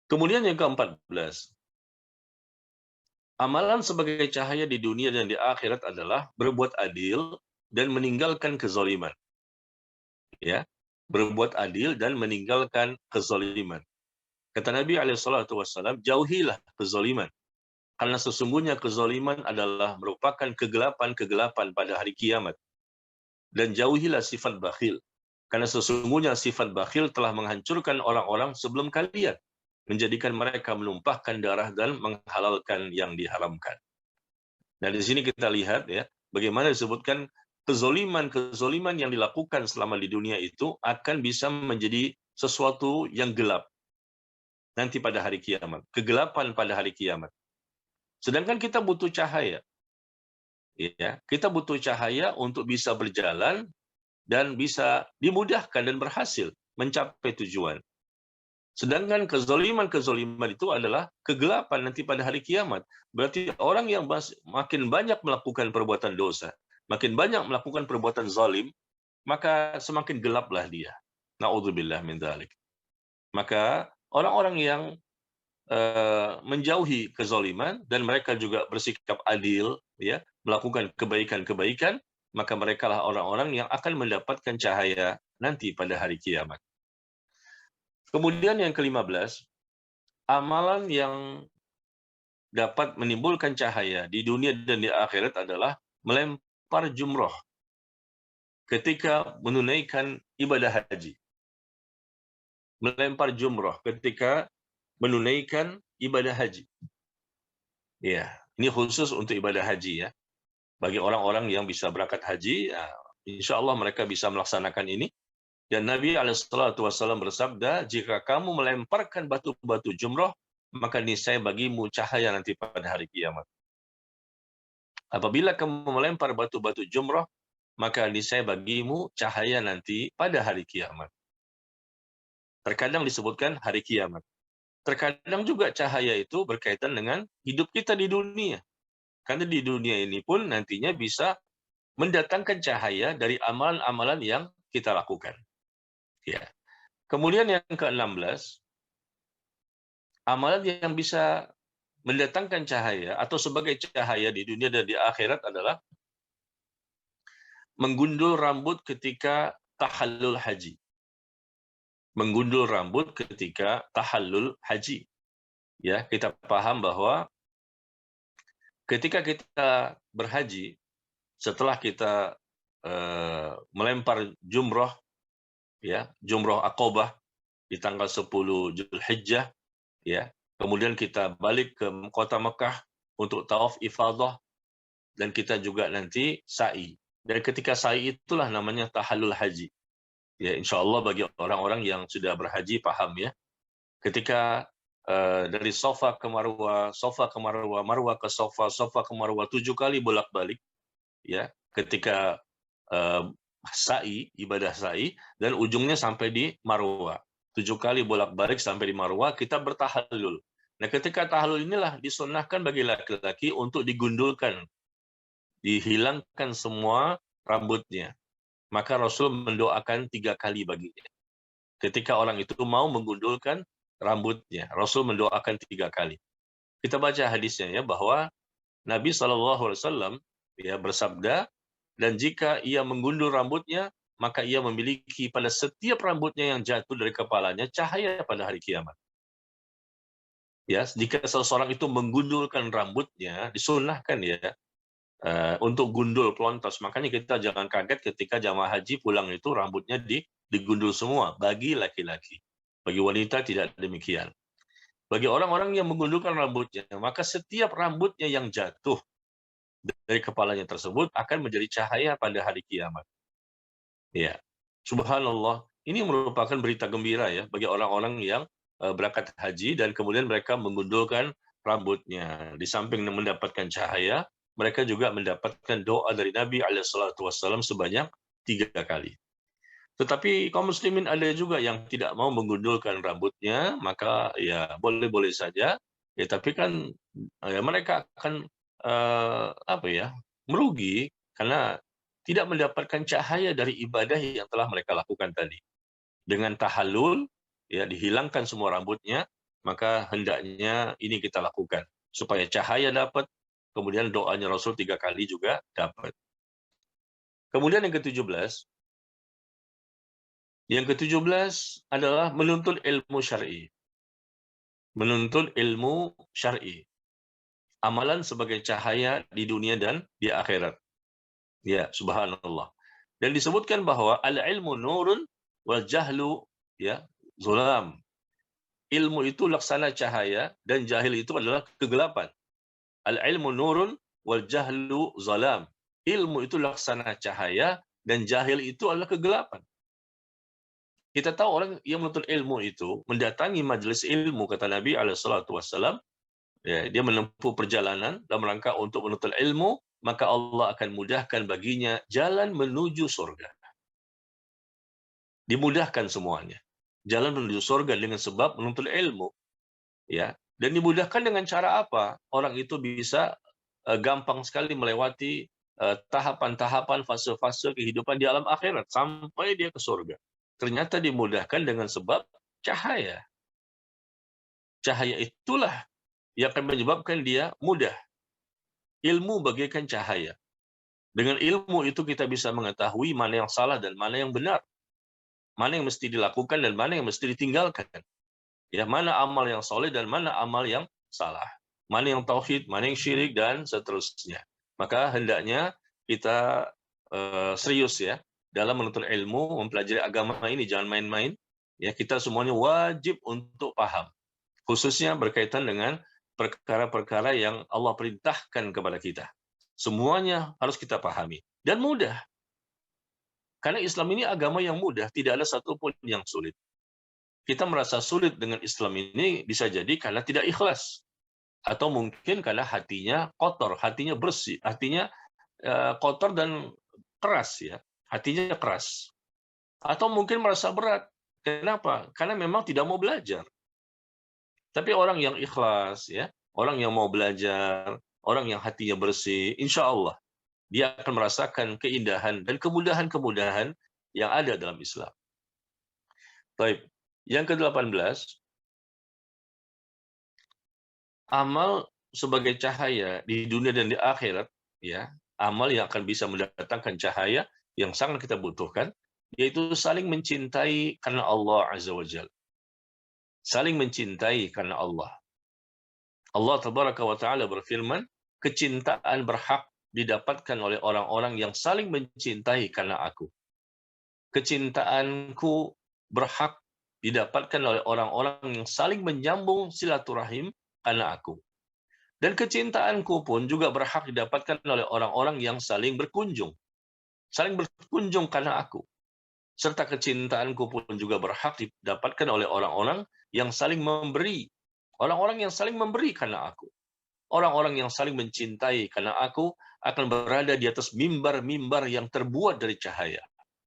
Kemudian yang ke-14. Amalan sebagai cahaya di dunia dan di akhirat adalah berbuat adil dan meninggalkan kezaliman. Ya, berbuat adil dan meninggalkan kezaliman. Kata Nabi SAW, jauhilah kezaliman. Karena sesungguhnya kezaliman adalah merupakan kegelapan-kegelapan pada hari kiamat. Dan jauhilah sifat bakhil. Karena sesungguhnya sifat bakhil telah menghancurkan orang-orang sebelum kalian, menjadikan mereka menumpahkan darah dan menghalalkan yang diharamkan. Nah, di sini kita lihat ya, bagaimana disebutkan kezoliman yang dilakukan selama di dunia itu akan bisa menjadi sesuatu yang gelap nanti pada hari kiamat, kegelapan pada hari kiamat. Sedangkan kita butuh cahaya. Ya, kita butuh cahaya untuk bisa berjalan dan bisa dimudahkan dan berhasil mencapai tujuan. Sedangkan kezoliman itu adalah kegelapan nanti pada hari kiamat. Berarti orang yang makin banyak melakukan perbuatan dosa, makin banyak melakukan perbuatan zalim, maka semakin gelaplah dia. Na'udzubillah min dzalik. Maka orang-orang yang menjauhi kezaliman dan mereka juga bersikap adil, ya, melakukan kebaikan-kebaikan, maka merekalah orang-orang yang akan mendapatkan cahaya nanti pada hari kiamat. Kemudian yang ke-15, amalan yang dapat menimbulkan cahaya di dunia dan di akhirat adalah melempar jumroh ketika menunaikan ibadah haji. Melempar jumroh ketika menunaikan ibadah haji. Ya, ini khusus untuk ibadah haji ya. Bagi orang-orang yang bisa berangkat haji, ya, insya Allah mereka bisa melaksanakan ini. Dan Nabi SAW bersabda, jika kamu melemparkan batu-batu jumroh, maka niscaya bagimu cahaya nanti pada hari kiamat. Apabila kamu melempar batu-batu jumroh, maka niscaya bagimu cahaya nanti pada hari kiamat. Terkadang disebutkan hari kiamat. Terkadang juga cahaya itu berkaitan dengan hidup kita di dunia. Karena di dunia ini pun nantinya bisa mendatangkan cahaya dari amalan-amalan yang kita lakukan. Ya. Kemudian yang ke-16, amalan yang bisa mendatangkan cahaya atau sebagai cahaya di dunia dan di akhirat adalah menggundul rambut ketika tahallul haji. Menggundul rambut ketika tahallul haji. Ya, kita paham bahwa ketika kita berhaji, setelah kita melempar jumroh, ya, Jumrah Aqabah di tanggal 10 Zulhijjah, ya. Kemudian kita balik ke kota Mekah untuk tawaf ifadah, dan kita juga nanti sa'i. Dan ketika sa'i itulah namanya tahallul haji. Ya, insya Allah bagi orang-orang yang sudah berhaji paham ya. Ketika dari Safa ke Marwah, Safa ke Marwah, Marwah ke Safa, Safa ke Marwah 7 kali bolak-balik, ya. Ketika sa'i, ibadah sa'i, dan ujungnya sampai di Marwah. 7 kali bolak-balik sampai di Marwah, kita bertahallul. Nah, ketika tahallul inilah disunnahkan bagi laki-laki untuk digundulkan, dihilangkan semua rambutnya. Maka Rasul mendoakan 3 kali baginya. Ketika orang itu mau menggundulkan rambutnya, Rasul mendoakan 3 kali. Kita baca hadisnya ya, bahwa Nabi SAW ya bersabda, dan jika ia menggundul rambutnya, maka ia memiliki pada setiap rambutnya yang jatuh dari kepalanya cahaya pada hari kiamat. Ya, jika seseorang itu menggundulkan rambutnya, disunnahkan ya untuk gundul pelontos. Makanya kita jangan kaget ketika jamaah haji pulang itu rambutnya digundul semua bagi laki-laki. Bagi wanita tidak demikian. Bagi orang-orang yang menggundulkan rambutnya, maka setiap rambutnya yang jatuh dari kepalanya tersebut akan menjadi cahaya pada hari kiamat. Ya, subhanallah, ini merupakan berita gembira ya bagi orang-orang yang berangkat haji dan kemudian mereka menggundulkan rambutnya. Di samping mendapatkan cahaya, mereka juga mendapatkan doa dari Nabi SAW sebanyak 3 kali. Tetapi kaum muslimin ada juga yang tidak mau menggundulkan rambutnya, maka ya boleh-boleh saja. Ya, tapi kan ya, mereka akan apa ya, merugi karena tidak mendapatkan cahaya dari ibadah yang telah mereka lakukan tadi. Dengan tahallul, ya dihilangkan semua rambutnya, maka hendaknya ini kita lakukan supaya cahaya dapat, kemudian doanya Rasul 3 kali juga dapat. Kemudian yang ke-17 adalah menuntut ilmu syar'i. Menuntut ilmu syar'i. Amalan sebagai cahaya di dunia dan di akhirat. Ya, subhanallah. Dan disebutkan bahwa al-ilmu nurun wal jahlu ya zulam. Ilmu itu laksana cahaya dan jahil itu adalah kegelapan. Al-ilmu nurun wal jahlu zalam. Ilmu itu laksana cahaya dan jahil itu adalah kegelapan. Kita tahu orang yang menuntut ilmu itu mendatangi majelis ilmu, kata Nabi SAW, ya, dia menempuh perjalanan dalam rangka untuk menuntut ilmu, maka Allah akan mudahkan baginya jalan menuju surga. Dimudahkan semuanya. Jalan menuju surga dengan sebab menuntut ilmu. Ya, dan dimudahkan dengan cara apa? Orang itu bisa gampang sekali melewati tahapan-tahapan, fase-fase kehidupan di alam akhirat sampai dia ke surga. Ternyata dimudahkan dengan sebab cahaya. Cahaya itulah yang akan menyebabkan dia mudah. Ilmu bagaikan cahaya. Dengan ilmu itu kita bisa mengetahui mana yang salah dan mana yang benar. Mana yang mesti dilakukan dan mana yang mesti ditinggalkan. Ya, mana amal yang soleh dan mana amal yang salah. Mana yang tauhid, mana yang syirik, dan seterusnya. Maka hendaknya kita serius ya dalam menuntut ilmu, mempelajari agama ini, jangan main-main. Ya, kita semuanya wajib untuk paham, khususnya berkaitan dengan perkara-perkara yang Allah perintahkan kepada kita. Semuanya harus kita pahami dan mudah. Karena Islam ini agama yang mudah, tidak ada satupun yang sulit. Kita merasa sulit dengan Islam ini bisa jadi karena tidak ikhlas, atau mungkin karena hatinya kotor, hatinya bersih, hatinya kotor dan keras ya, hatinya keras. Atau mungkin merasa berat. Kenapa? Karena memang tidak mau belajar. Tapi orang yang ikhlas ya, orang yang mau belajar, orang yang hatinya bersih, insya Allah dia akan merasakan keindahan dan kemudahan-kemudahan yang ada dalam Islam. Baik, yang ke-18, amal sebagai cahaya di dunia dan di akhirat, ya, amal yang akan bisa mendatangkan cahaya yang sangat kita butuhkan, yaitu saling mencintai karena Allah Azza wa Jalla. Saling mencintai karena Allah. Allah Tabaraka wa Ta'ala berfirman, kecintaan berhak didapatkan oleh orang-orang yang saling mencintai karena aku. kecintaanku berhak didapatkan oleh orang-orang yang saling menyambung silaturahim karena aku. Dan kecintaanku pun juga berhak didapatkan oleh orang-orang yang saling berkunjung karena aku. Serta kecintaanku pun juga berhak didapatkan oleh orang-orang yang saling memberi. Orang-orang yang saling memberi karena aku. Orang-orang yang saling mencintai karena aku akan berada di atas mimbar-mimbar yang terbuat dari cahaya.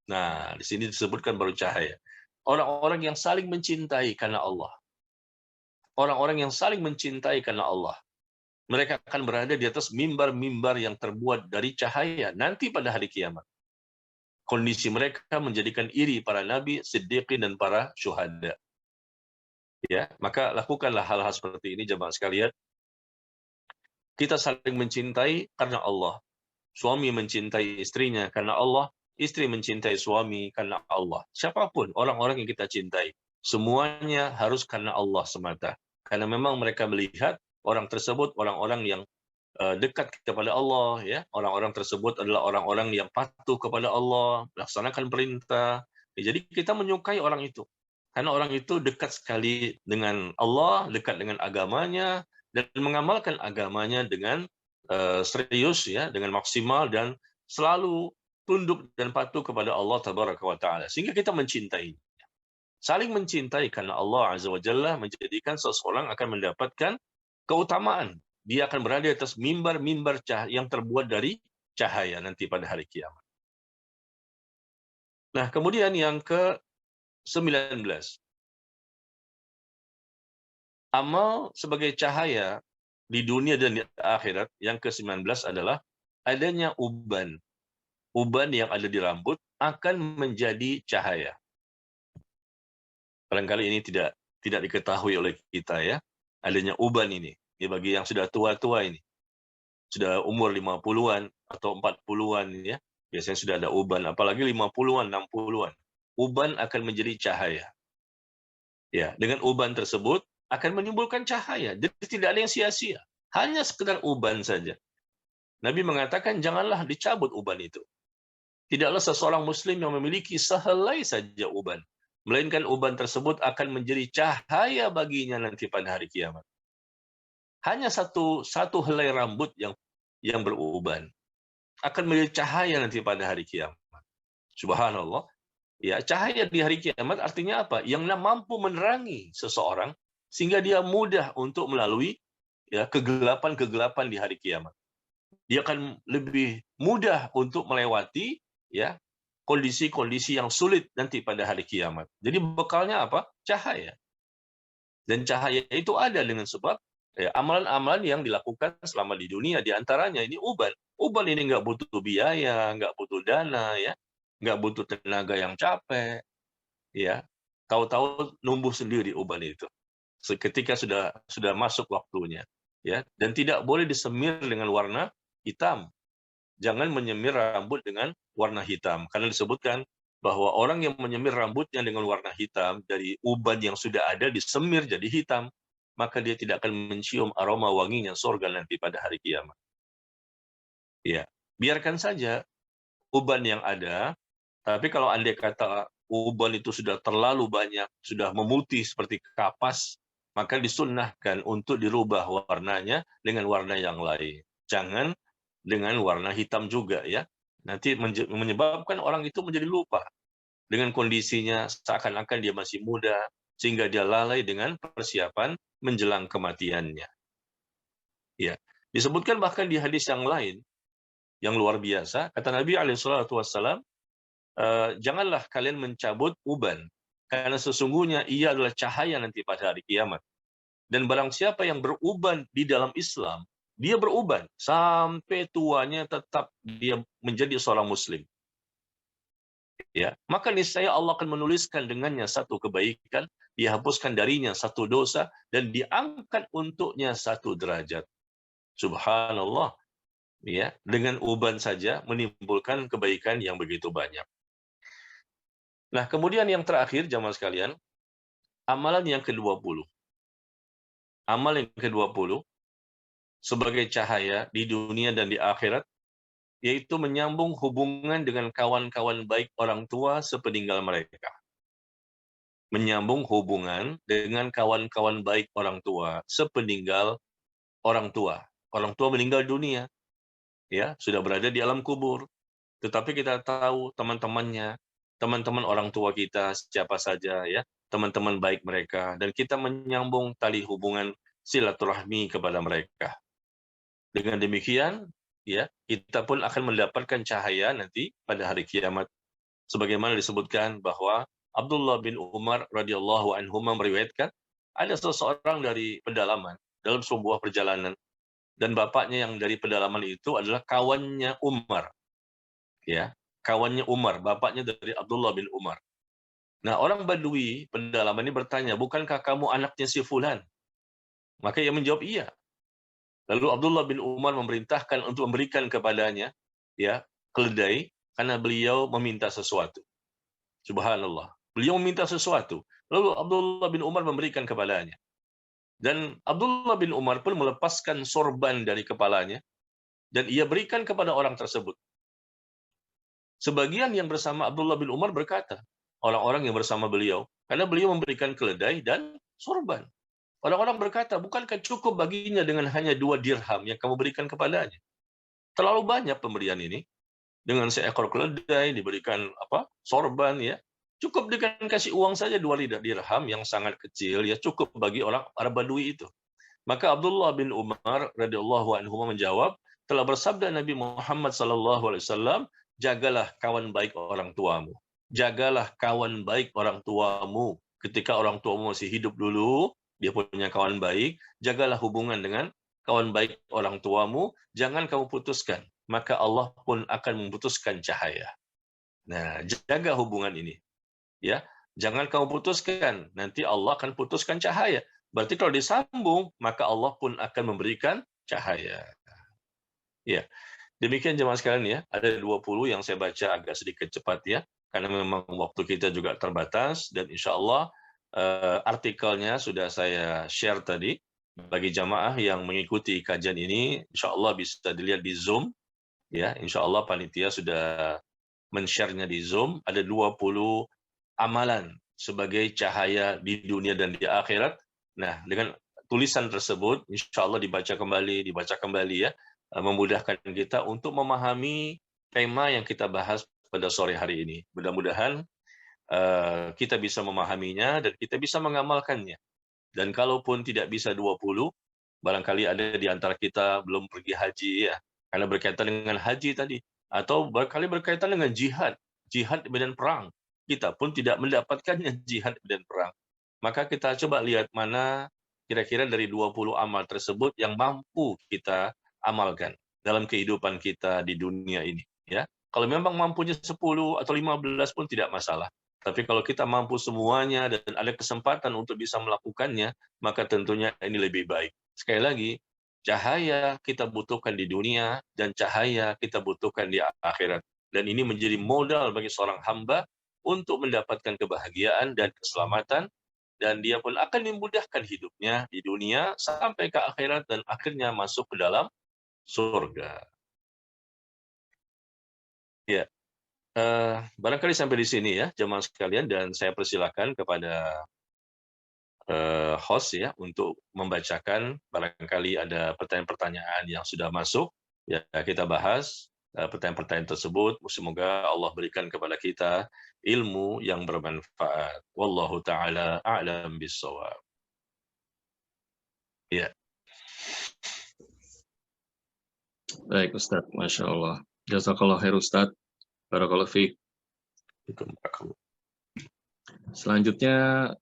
Nah, di sini disebutkan baru cahaya. Orang-orang yang saling mencintai karena Allah. Orang-orang yang saling mencintai karena Allah. Mereka akan berada di atas mimbar-mimbar yang terbuat dari cahaya nanti pada hari kiamat. Kondisi mereka menjadikan iri para nabi, siddiqin, dan para syuhada. Ya, maka lakukanlah hal-hal seperti ini jemaah sekalian. Kita saling mencintai karena Allah. Suami mencintai istrinya karena Allah, istri mencintai suami karena Allah. Siapapun orang-orang yang kita cintai, semuanya harus karena Allah semata. Karena memang mereka melihat orang tersebut orang-orang yang dekat kepada Allah, ya. Orang-orang tersebut adalah orang-orang yang patuh kepada Allah, melaksanakan perintah. Ya, jadi kita menyukai orang itu. Karena orang itu dekat sekali dengan Allah, dekat dengan agamanya, dan mengamalkan agamanya dengan serius, ya, dengan maksimal, dan selalu tunduk dan patuh kepada Allah Tabaraka wa Ta'ala. Sehingga kita mencintai. Saling mencintai karena Allah Azza wa Jalla menjadikan seseorang akan mendapatkan keutamaan. Dia akan berada di atas mimbar-mimbar yang terbuat dari cahaya nanti pada hari kiamat. Nah, kemudian yang ke-19. Amal sebagai cahaya di dunia dan di akhirat yang ke-19 adalah adanya uban. Uban yang ada di rambut akan menjadi cahaya. Barangkali ini tidak diketahui oleh kita, ya. Adanya uban ini. Ya, bagi yang sudah tua-tua ini. Sudah umur 50-an atau 40-an, ya. Biasanya sudah ada uban, apalagi 50-an, 60-an. Uban akan menjadi cahaya. Ya, dengan uban tersebut akan menimbulkan cahaya. Jadi tidak ada yang sia-sia. Hanya sekedar uban saja. Nabi mengatakan janganlah dicabut uban itu. Tidaklah seseorang muslim yang memiliki sehelai saja uban, melainkan uban tersebut akan menjadi cahaya baginya nanti pada hari kiamat. Hanya satu helai rambut yang beruban akan menjadi cahaya nanti pada hari kiamat. Subhanallah. Ya, cahaya di hari kiamat artinya apa? Yang mampu menerangi seseorang sehingga dia mudah untuk melalui, ya, kegelapan-kegelapan di hari kiamat. Dia akan lebih mudah untuk melewati, ya, kondisi-kondisi yang sulit nanti pada hari kiamat. Jadi bekalnya apa? Cahaya. Dan cahaya itu ada dengan sebab amalan-amalan yang dilakukan selama di dunia, di antaranya ini uban. Uban ini nggak butuh biaya, nggak butuh dana, ya, nggak butuh tenaga yang capek, ya. Tahu-tahu numbuh sendiri uban itu. Ketika sudah masuk waktunya, ya. Dan tidak boleh disemir dengan warna hitam. Jangan menyemir rambut dengan warna hitam, karena disebutkan bahwa orang yang menyemir rambutnya dengan warna hitam dari uban yang sudah ada disemir jadi hitam, maka dia tidak akan mencium aroma wanginya surga nanti pada hari kiamat. Ya, biarkan saja uban yang ada, tapi kalau andai kata uban itu sudah terlalu banyak, sudah memutih seperti kapas, maka disunnahkan untuk dirubah warnanya dengan warna yang lain. Jangan dengan warna hitam juga, ya. Nanti menyebabkan orang itu menjadi lupa dengan kondisinya, seakan-akan dia masih muda, sehingga dia lalai dengan persiapan menjelang kematiannya. Ya, disebutkan bahkan di hadis yang lain yang luar biasa, kata Nabi SAW, janganlah kalian mencabut uban, karena sesungguhnya ia adalah cahaya nanti pada hari kiamat. Dan barang siapa yang beruban di dalam Islam, dia beruban sampai tuanya tetap dia menjadi seorang muslim. Ya, maka niscaya Allah akan menuliskan dengannya satu kebaikan, dihapuskan darinya satu dosa, dan diangkat untuknya satu derajat. Subhanallah. Ya, dengan uban saja menimbulkan kebaikan yang begitu banyak. Nah, kemudian yang terakhir, jamaah sekalian, amalan yang ke-20. Amal yang ke-20 sebagai cahaya di dunia dan di akhirat yaitu menyambung hubungan dengan kawan-kawan baik orang tua sepeninggal mereka. Menyambung hubungan dengan kawan-kawan baik orang tua sepeninggal orang tua. Orang tua meninggal dunia, ya, sudah berada di alam kubur. Tetapi kita tahu teman-temannya, teman-teman orang tua kita siapa saja, ya, teman-teman baik mereka, dan kita menyambung tali hubungan silaturahmi kepada mereka. Dengan demikian, ya, kita pun akan mendapatkan cahaya nanti pada hari kiamat. Sebagaimana disebutkan bahwa Abdullah bin Umar radhiyallahu anhu meriwayatkan ada seseorang dari pedalaman dalam sebuah perjalanan, dan bapaknya yang dari pedalaman itu adalah kawannya Umar, ya, kawannya Umar, bapaknya dari Abdullah bin Umar. Nah, orang Badui pedalaman ini bertanya, bukankah kamu anaknya si Fulan? Maka ia menjawab iya. Lalu Abdullah bin Umar memerintahkan untuk memberikan kepadanya, ya, keledai, karena beliau meminta sesuatu. Subhanallah. Beliau meminta sesuatu. Lalu Abdullah bin Umar memberikan kepadanya. Dan Abdullah bin Umar pun melepaskan sorban dari kepalanya, dan ia berikan kepada orang tersebut. Sebagian yang bersama Abdullah bin Umar berkata, orang-orang yang bersama beliau, karena beliau memberikan keledai dan sorban. Orang-orang berkata, bukankah cukup baginya dengan hanya 2 dirham yang kamu berikan kepadanya? Terlalu banyak pemberian ini. Dengan seekor keledai diberikan sorban, ya. Cukup dengan kasih uang saja 2 dirham yang sangat kecil, ya, cukup bagi orang Arab Badui itu. Maka Abdullah bin Umar radhiyallahu anhu menjawab, telah bersabda Nabi Muhammad sallallahu alaihi wasallam, jagalah kawan baik orang tuamu. Jagalah kawan baik orang tuamu. Ketika orang tuamu masih hidup dulu, dia punya kawan baik, jagalah hubungan dengan kawan baik orang tuamu, jangan kamu putuskan, maka Allah pun akan memutuskan cahaya. Nah, jaga hubungan ini, ya. Jangan kamu putuskan, nanti Allah akan putuskan cahaya. Berarti kalau disambung, maka Allah pun akan memberikan cahaya. Ya, demikian jemaah sekalian, ya. Ada 20 yang saya baca agak sedikit cepat, ya, karena memang waktu kita juga terbatas, dan insya Allah artikelnya sudah saya share tadi. Bagi jamaah yang mengikuti kajian ini, insya Allah bisa dilihat di Zoom, ya. Insya Allah panitia sudah men-share-nya di Zoom. Ada 20 amalan sebagai cahaya di dunia dan di akhirat. Nah, dengan tulisan tersebut, insya Allah dibaca kembali, ya, memudahkan kita untuk memahami tema yang kita bahas pada sore hari ini. Mudah-mudahan kita bisa memahaminya dan kita bisa mengamalkannya. Dan kalaupun tidak bisa 20, barangkali ada di antara kita belum pergi haji, ya, karena berkaitan dengan haji tadi, atau barangkali berkaitan dengan jihad di medan perang. Kita pun tidak mendapatkannya jihad di medan perang. Maka kita coba lihat mana kira-kira dari 20 amal tersebut yang mampu kita amalkan dalam kehidupan kita di dunia ini, ya. Kalau memang mampunya 10 atau 15 pun tidak masalah. Tapi kalau kita mampu semuanya dan ada kesempatan untuk bisa melakukannya, maka tentunya ini lebih baik. Sekali lagi, cahaya kita butuhkan di dunia dan cahaya kita butuhkan di akhirat. Dan ini menjadi modal bagi seorang hamba untuk mendapatkan kebahagiaan dan keselamatan, dan dia pun akan memudahkan hidupnya di dunia sampai ke akhirat dan akhirnya masuk ke dalam surga. Ya, barangkali sampai di sini, ya, jemaah sekalian, dan saya persilakan kepada host, ya, untuk membacakan barangkali ada pertanyaan-pertanyaan yang sudah masuk, ya, kita bahas pertanyaan-pertanyaan tersebut. Semoga Allah berikan kepada kita ilmu yang bermanfaat. Wallahu taala a'lam bissawab. Ya. Baik Ustadz, Masya Allah. Jazakallah khair Ustadz. Barakallahu fiik. Selanjutnya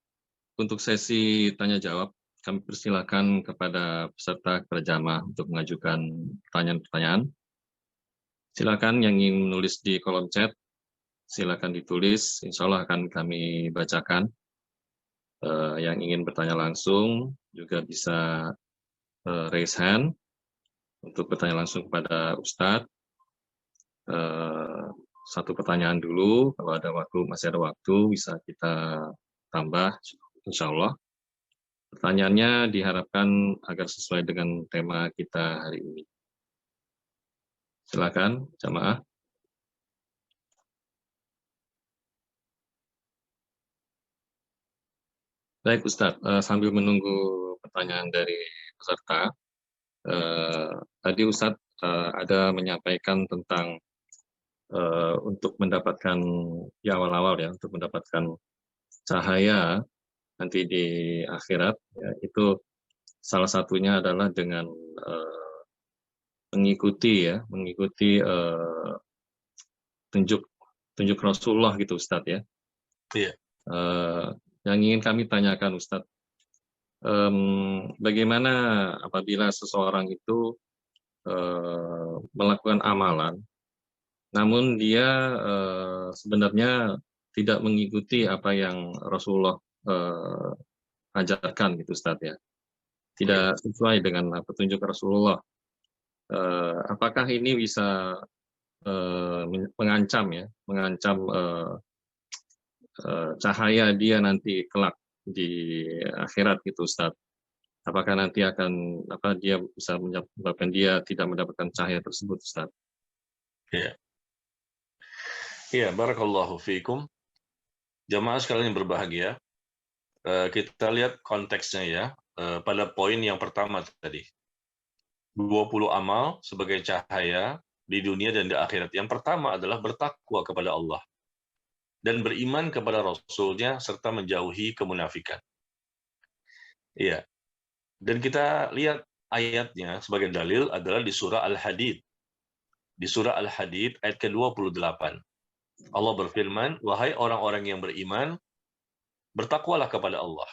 untuk sesi tanya jawab, kami persilakan kepada peserta, kepada jamaah untuk mengajukan pertanyaan-pertanyaan. Silakan yang ingin menulis di kolom chat, silakan ditulis, insya Allah akan kami bacakan. Yang ingin bertanya langsung juga bisa raise hand untuk bertanya langsung kepada Ustadz. Satu pertanyaan dulu, kalau ada waktu, masih ada waktu, bisa kita tambah, insya Allah. Pertanyaannya diharapkan agar sesuai dengan tema kita hari ini. Silakan, jamaah. Baik, Ustadz, sambil menunggu pertanyaan dari peserta, tadi Ustadz ada menyampaikan tentang untuk mendapatkan di awal-awal ya, untuk mendapatkan cahaya nanti di akhirat, ya, itu salah satunya adalah dengan mengikuti tunjuk Rasulullah gitu, Ustadz ya. Iya. Yang ingin kami tanyakan, Ustadz, bagaimana apabila seseorang itu melakukan amalan, namun dia sebenarnya tidak mengikuti apa yang Rasulullah ajarkan gitu, Ustadz ya, tidak sesuai dengan petunjuk Rasulullah. Apakah ini bisa mengancam cahaya dia nanti kelak di akhirat gitu, Ustadz? Apakah nanti akan dia bisa menyebabkan dia tidak mendapatkan cahaya tersebut, Ustadz? Iya. Iya, barakallahu fiikum. Jamaah sekalian yang berbahagia, kita lihat konteksnya ya, pada poin yang pertama tadi. 20 amal sebagai cahaya di dunia dan di akhirat. Yang pertama adalah bertakwa kepada Allah dan beriman kepada Rasul-Nya serta menjauhi kemunafikan. Iya. Dan kita lihat ayatnya sebagai dalil adalah di surah Al-Hadid. Di surah Al-Hadid ayat ke-28. Allah berfirman, "Wahai orang-orang yang beriman, bertakwalah kepada Allah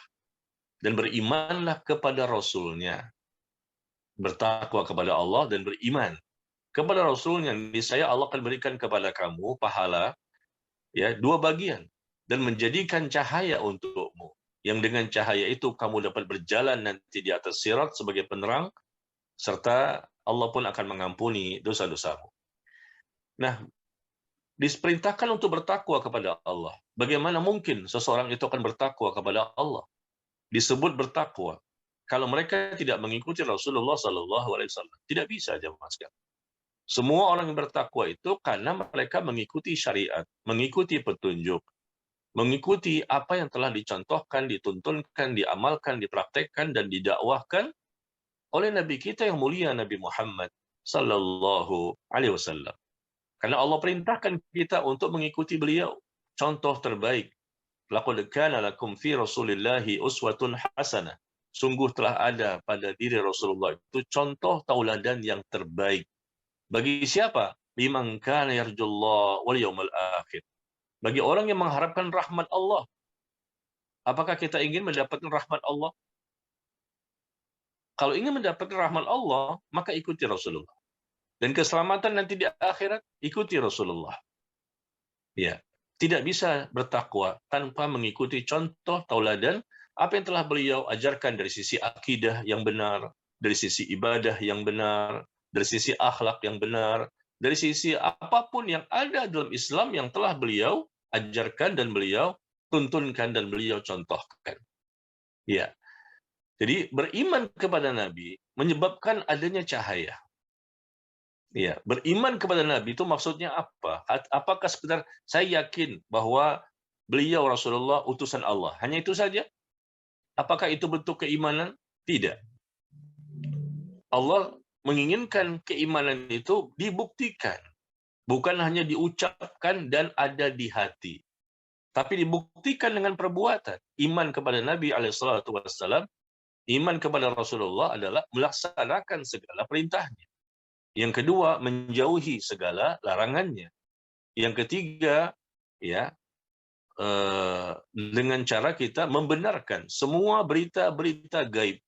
dan berimanlah kepada Rasul-Nya." Bertakwa kepada Allah dan beriman kepada Rasul-Nya, niscaya Allah akan berikan kepada kamu pahala ya 2 bagian dan menjadikan cahaya untukmu. Yang dengan cahaya itu kamu dapat berjalan nanti di atas sirat sebagai penerang, serta Allah pun akan mengampuni dosa-dosamu. Nah, diperintahkan untuk bertakwa kepada Allah. Bagaimana mungkin seseorang itu akan bertakwa kepada Allah? Disebut bertakwa kalau mereka tidak mengikuti Rasulullah SAW. Tidak bisa, jemaah sekalian. Semua orang yang bertakwa itu karena mereka mengikuti syariat, mengikuti petunjuk, mengikuti apa yang telah dicontohkan, dituntunkan, diamalkan, dipraktekkan, dan didakwahkan oleh Nabi kita yang mulia, Nabi Muhammad Sallallahu Alaihi Wasallam. Karena Allah perintahkan kita untuk mengikuti beliau. Contoh terbaik, laqad kana lakum fi Rasulillahi uswatun hasanah. Sungguh telah ada pada diri Rasulullah itu contoh tauladan yang terbaik. Bagi siapa? Liman kana yarjullah wal yawmal akhir. Bagi orang yang mengharapkan rahmat Allah. Apakah kita ingin mendapatkan rahmat Allah? Kalau ingin mendapatkan rahmat Allah, maka ikuti Rasulullah. Dan keselamatan nanti di akhirat, ikuti Rasulullah. Ya, tidak bisa bertakwa tanpa mengikuti contoh tauladan apa yang telah beliau ajarkan dari sisi akidah yang benar, dari sisi ibadah yang benar, dari sisi akhlak yang benar, dari sisi apapun yang ada dalam Islam yang telah beliau ajarkan dan beliau tuntunkan dan beliau contohkan. Ya. Jadi beriman kepada Nabi menyebabkan adanya cahaya. Ya, beriman kepada Nabi itu maksudnya apa? Apakah sekedar saya yakin bahwa beliau Rasulullah utusan Allah? Hanya itu saja? Apakah itu bentuk keimanan? Tidak. Allah menginginkan keimanan itu dibuktikan. Bukan hanya diucapkan dan ada di hati. Tapi dibuktikan dengan perbuatan. Iman kepada Nabi SAW, iman kepada Rasulullah adalah melaksanakan segala perintahnya. Yang kedua, menjauhi segala larangannya. Yang ketiga, ya, dengan cara kita membenarkan semua berita-berita gaib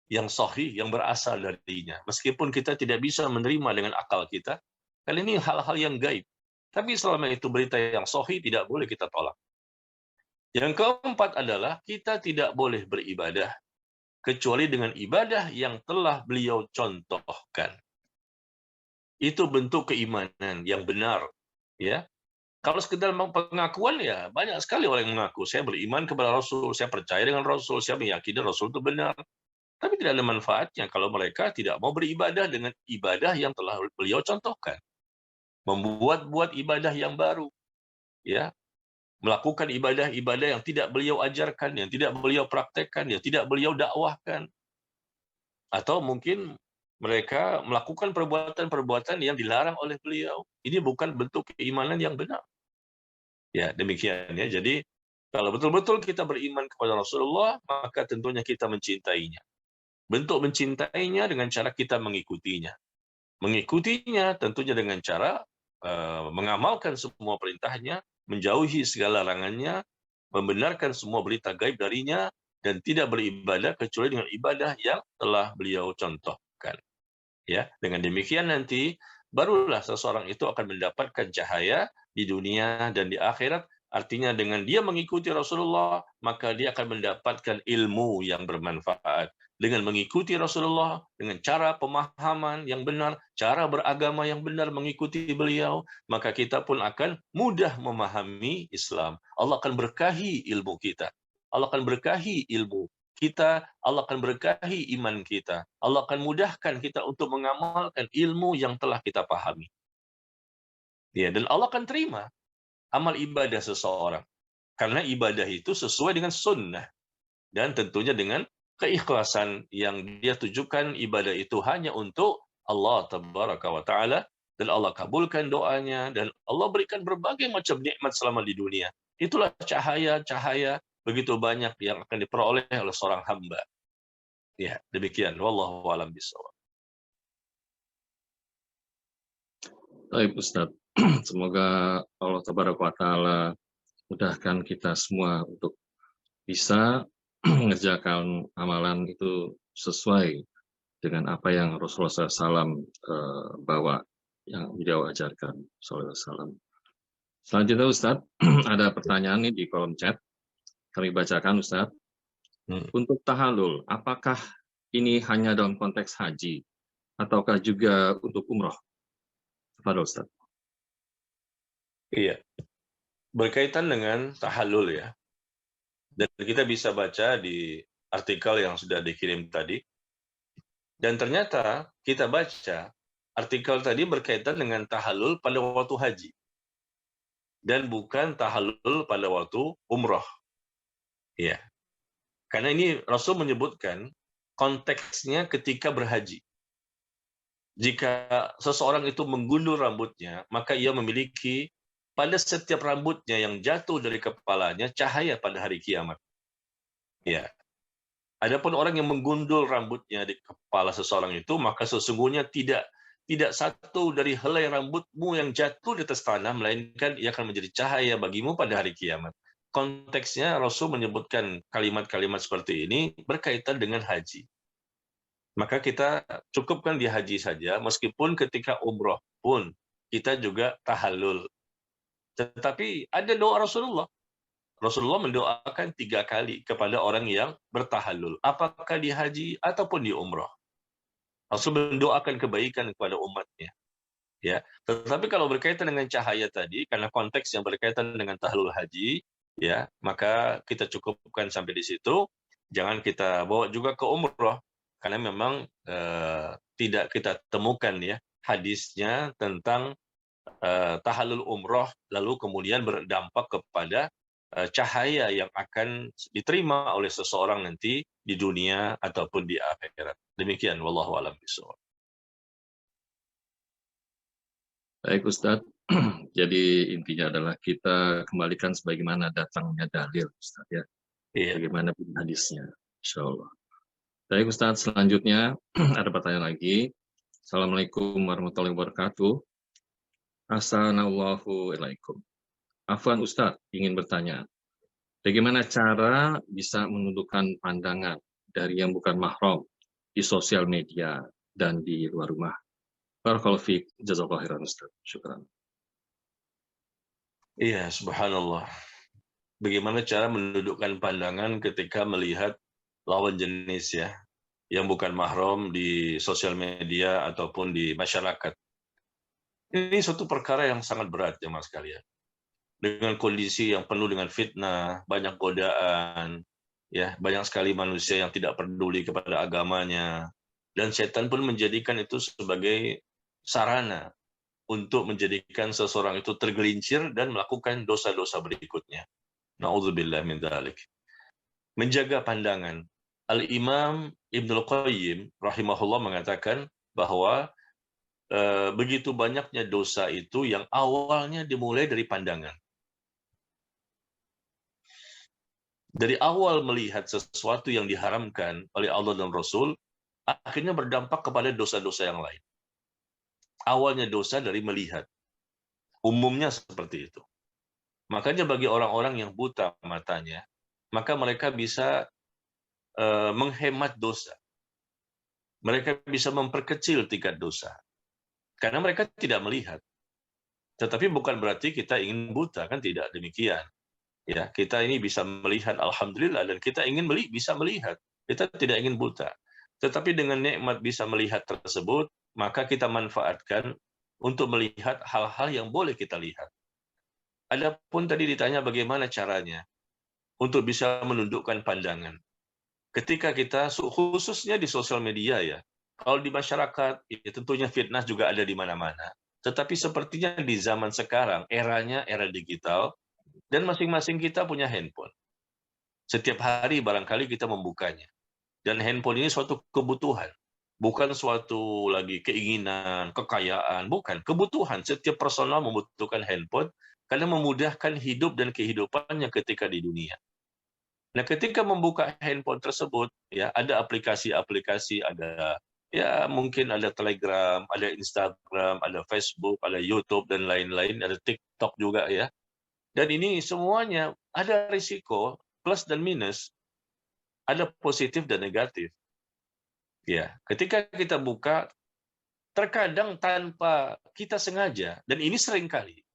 yang sahih, yang berasal darinya. Meskipun kita tidak bisa menerima dengan akal kita, kali ini hal-hal yang gaib. Tapi selama itu berita yang sahih, tidak boleh kita tolak. Yang keempat adalah kita tidak boleh beribadah kecuali dengan ibadah yang telah beliau contohkan. Itu bentuk keimanan yang benar, ya. Kalau sekedar pengakuan, ya banyak sekali orang yang mengaku saya beriman kepada Rasul, saya percaya dengan Rasul, saya meyakini Rasul itu benar. Tapi tidak ada manfaatnya kalau mereka tidak mau beribadah dengan ibadah yang telah beliau contohkan. Membuat-buat ibadah yang baru, ya, melakukan ibadah-ibadah yang tidak beliau ajarkan, yang tidak beliau praktekkan, yang tidak beliau dakwahkan. Atau mungkin mereka melakukan perbuatan-perbuatan yang dilarang oleh beliau. Ini bukan bentuk keimanan yang benar. Ya, demikian ya. Jadi kalau betul-betul kita beriman kepada Rasulullah, maka tentunya kita mencintainya. Bentuk mencintainya dengan cara kita mengikutinya. Mengikutinya tentunya dengan cara mengamalkan semua perintahnya, menjauhi segala larangannya, membenarkan semua berita gaib darinya, dan tidak beribadah kecuali dengan ibadah yang telah beliau contohkan. Ya, dengan demikian nanti barulah seseorang itu akan mendapatkan cahaya di dunia dan di akhirat. Artinya dengan dia mengikuti Rasulullah, maka dia akan mendapatkan ilmu yang bermanfaat. Dengan mengikuti Rasulullah, dengan cara pemahaman yang benar, cara beragama yang benar mengikuti beliau, maka kita pun akan mudah memahami Islam. Allah akan berkahi ilmu kita. Allah akan berkahi ilmu kita, Allah akan berkahi iman kita. Allah akan mudahkan kita untuk mengamalkan ilmu yang telah kita pahami. Ya, dan Allah akan terima amal ibadah seseorang. Karena ibadah itu sesuai dengan sunnah. Dan tentunya dengan keikhlasan yang dia tujukan ibadah itu hanya untuk Allah Tabaraka wa Ta'ala. Dan Allah kabulkan doanya. Dan Allah berikan berbagai macam nikmat selama di dunia. Itulah cahaya-cahaya begitu banyak yang akan diperoleh oleh seorang hamba. Ya, demikian. Wallahu a'lam bishawab. Baik Ustaz, semoga Allah Tabaraka wa Ta'ala mudahkan kita semua untuk bisa mengerjakan amalan itu sesuai dengan apa yang Rasulullah SAW bawa, yang beliau ajarkan. SAW. Selanjutnya Ustaz, ada pertanyaan nih di kolom chat. Kami bacakan Ustaz. Untuk tahalul, apakah ini hanya dalam konteks haji ataukah juga untuk umroh? Kepada Ustaz. Iya. Berkaitan dengan tahallul ya. Dan kita bisa baca di artikel yang sudah dikirim tadi. Dan ternyata kita baca artikel tadi berkaitan dengan tahallul pada waktu haji. Dan bukan tahallul pada waktu umroh. Ya. Karena ini Rasul menyebutkan konteksnya ketika berhaji. Jika seseorang itu menggundul rambutnya, maka ia memiliki pada setiap rambutnya yang jatuh dari kepalanya cahaya pada hari kiamat. Ya. Adapun orang yang menggundul rambutnya di kepala seseorang itu, maka sesungguhnya tidak satu dari helai rambutmu yang jatuh di atas tanah, melainkan ia akan menjadi cahaya bagimu pada hari kiamat. Konteksnya Rasul menyebutkan kalimat-kalimat seperti ini berkaitan dengan haji. Maka kita cukupkan di haji saja, meskipun ketika umroh pun kita juga tahallul. Tetapi ada doa Rasulullah. Rasulullah mendoakan 3 kali kepada orang yang bertahallul, apakah di haji ataupun di umroh. Rasul mendoakan kebaikan kepada umatnya. Ya, tetapi kalau berkaitan dengan cahaya tadi, karena konteks yang berkaitan dengan tahallul haji, ya, maka kita cukupkan sampai di situ. Jangan kita bawa juga ke umroh, karena memang tidak kita temukan ya hadisnya tentang tahallul umroh lalu kemudian berdampak kepada cahaya yang akan diterima oleh seseorang nanti di dunia ataupun di akhirat. Demikian, wallahu a'lam bishawab. Baik Ustaz, jadi intinya adalah kita kembalikan sebagaimana datangnya dalil Ustaz ya. Iya. Bagaimana hadisnya, insyaallah. Baik Ustaz, selanjutnya ada pertanyaan lagi. Assalamualaikum warahmatullahi wabarakatuh. Assalamualaikum. Afwan Ustaz, ingin bertanya, bagaimana cara bisa menundukkan pandangan dari yang bukan mahram di sosial media dan di luar rumah? Barakallahu fiik, jazakallahu khairan Ustaz. Syukran. Iya, subhanallah. Bagaimana cara menundukkan pandangan ketika melihat lawan jenis ya, yang bukan mahram di sosial media ataupun di masyarakat. Ini suatu perkara yang sangat berat jemaah sekalian. Dengan kondisi yang penuh dengan fitnah, banyak godaan, Ya, banyak sekali manusia yang tidak peduli kepada agamanya, dan setan pun menjadikan itu sebagai sarana untuk menjadikan seseorang itu tergelincir dan melakukan dosa-dosa berikutnya. Na'udzubillah min dzalik. Menjaga pandangan. Al-Imam Ibnul Qayyim rahimahullah mengatakan bahwa begitu banyaknya dosa itu yang awalnya dimulai dari pandangan. Dari awal melihat sesuatu yang diharamkan oleh Allah dan Rasul, akhirnya berdampak kepada dosa-dosa yang lain. Awalnya dosa dari melihat. Umumnya seperti itu. Makanya bagi orang-orang yang buta matanya, maka mereka bisa menghemat dosa. Mereka bisa memperkecil tingkat dosa. Karena mereka tidak melihat. Tetapi bukan berarti kita ingin buta, kan tidak demikian. Ya, kita ini bisa melihat, alhamdulillah, dan kita ingin bisa melihat. Kita tidak ingin buta. Tetapi dengan nikmat bisa melihat tersebut, maka kita manfaatkan untuk melihat hal-hal yang boleh kita lihat. Adapun tadi ditanya bagaimana caranya untuk bisa menundukkan pandangan. Ketika kita, khususnya di sosial media ya, kalau di masyarakat, ya tentunya fitnah juga ada di mana-mana. Tetapi sepertinya di zaman sekarang, eranya era digital, dan masing-masing kita punya handphone. Setiap hari barangkali kita membukanya. Dan handphone ini suatu kebutuhan. Bukan suatu lagi keinginan, kekayaan. Bukan, kebutuhan. Setiap personal membutuhkan handphone karena memudahkan hidup dan kehidupannya ketika di dunia. Nah, ketika membuka handphone tersebut, ya ada aplikasi-aplikasi, ada ya mungkin ada Telegram, ada Instagram, ada Facebook, ada YouTube dan lain-lain, ada TikTok juga ya. Dan ini semuanya ada risiko plus dan minus, ada positif dan negatif. Ya, ketika kita buka, terkadang tanpa kita sengaja, dan ini sering kali,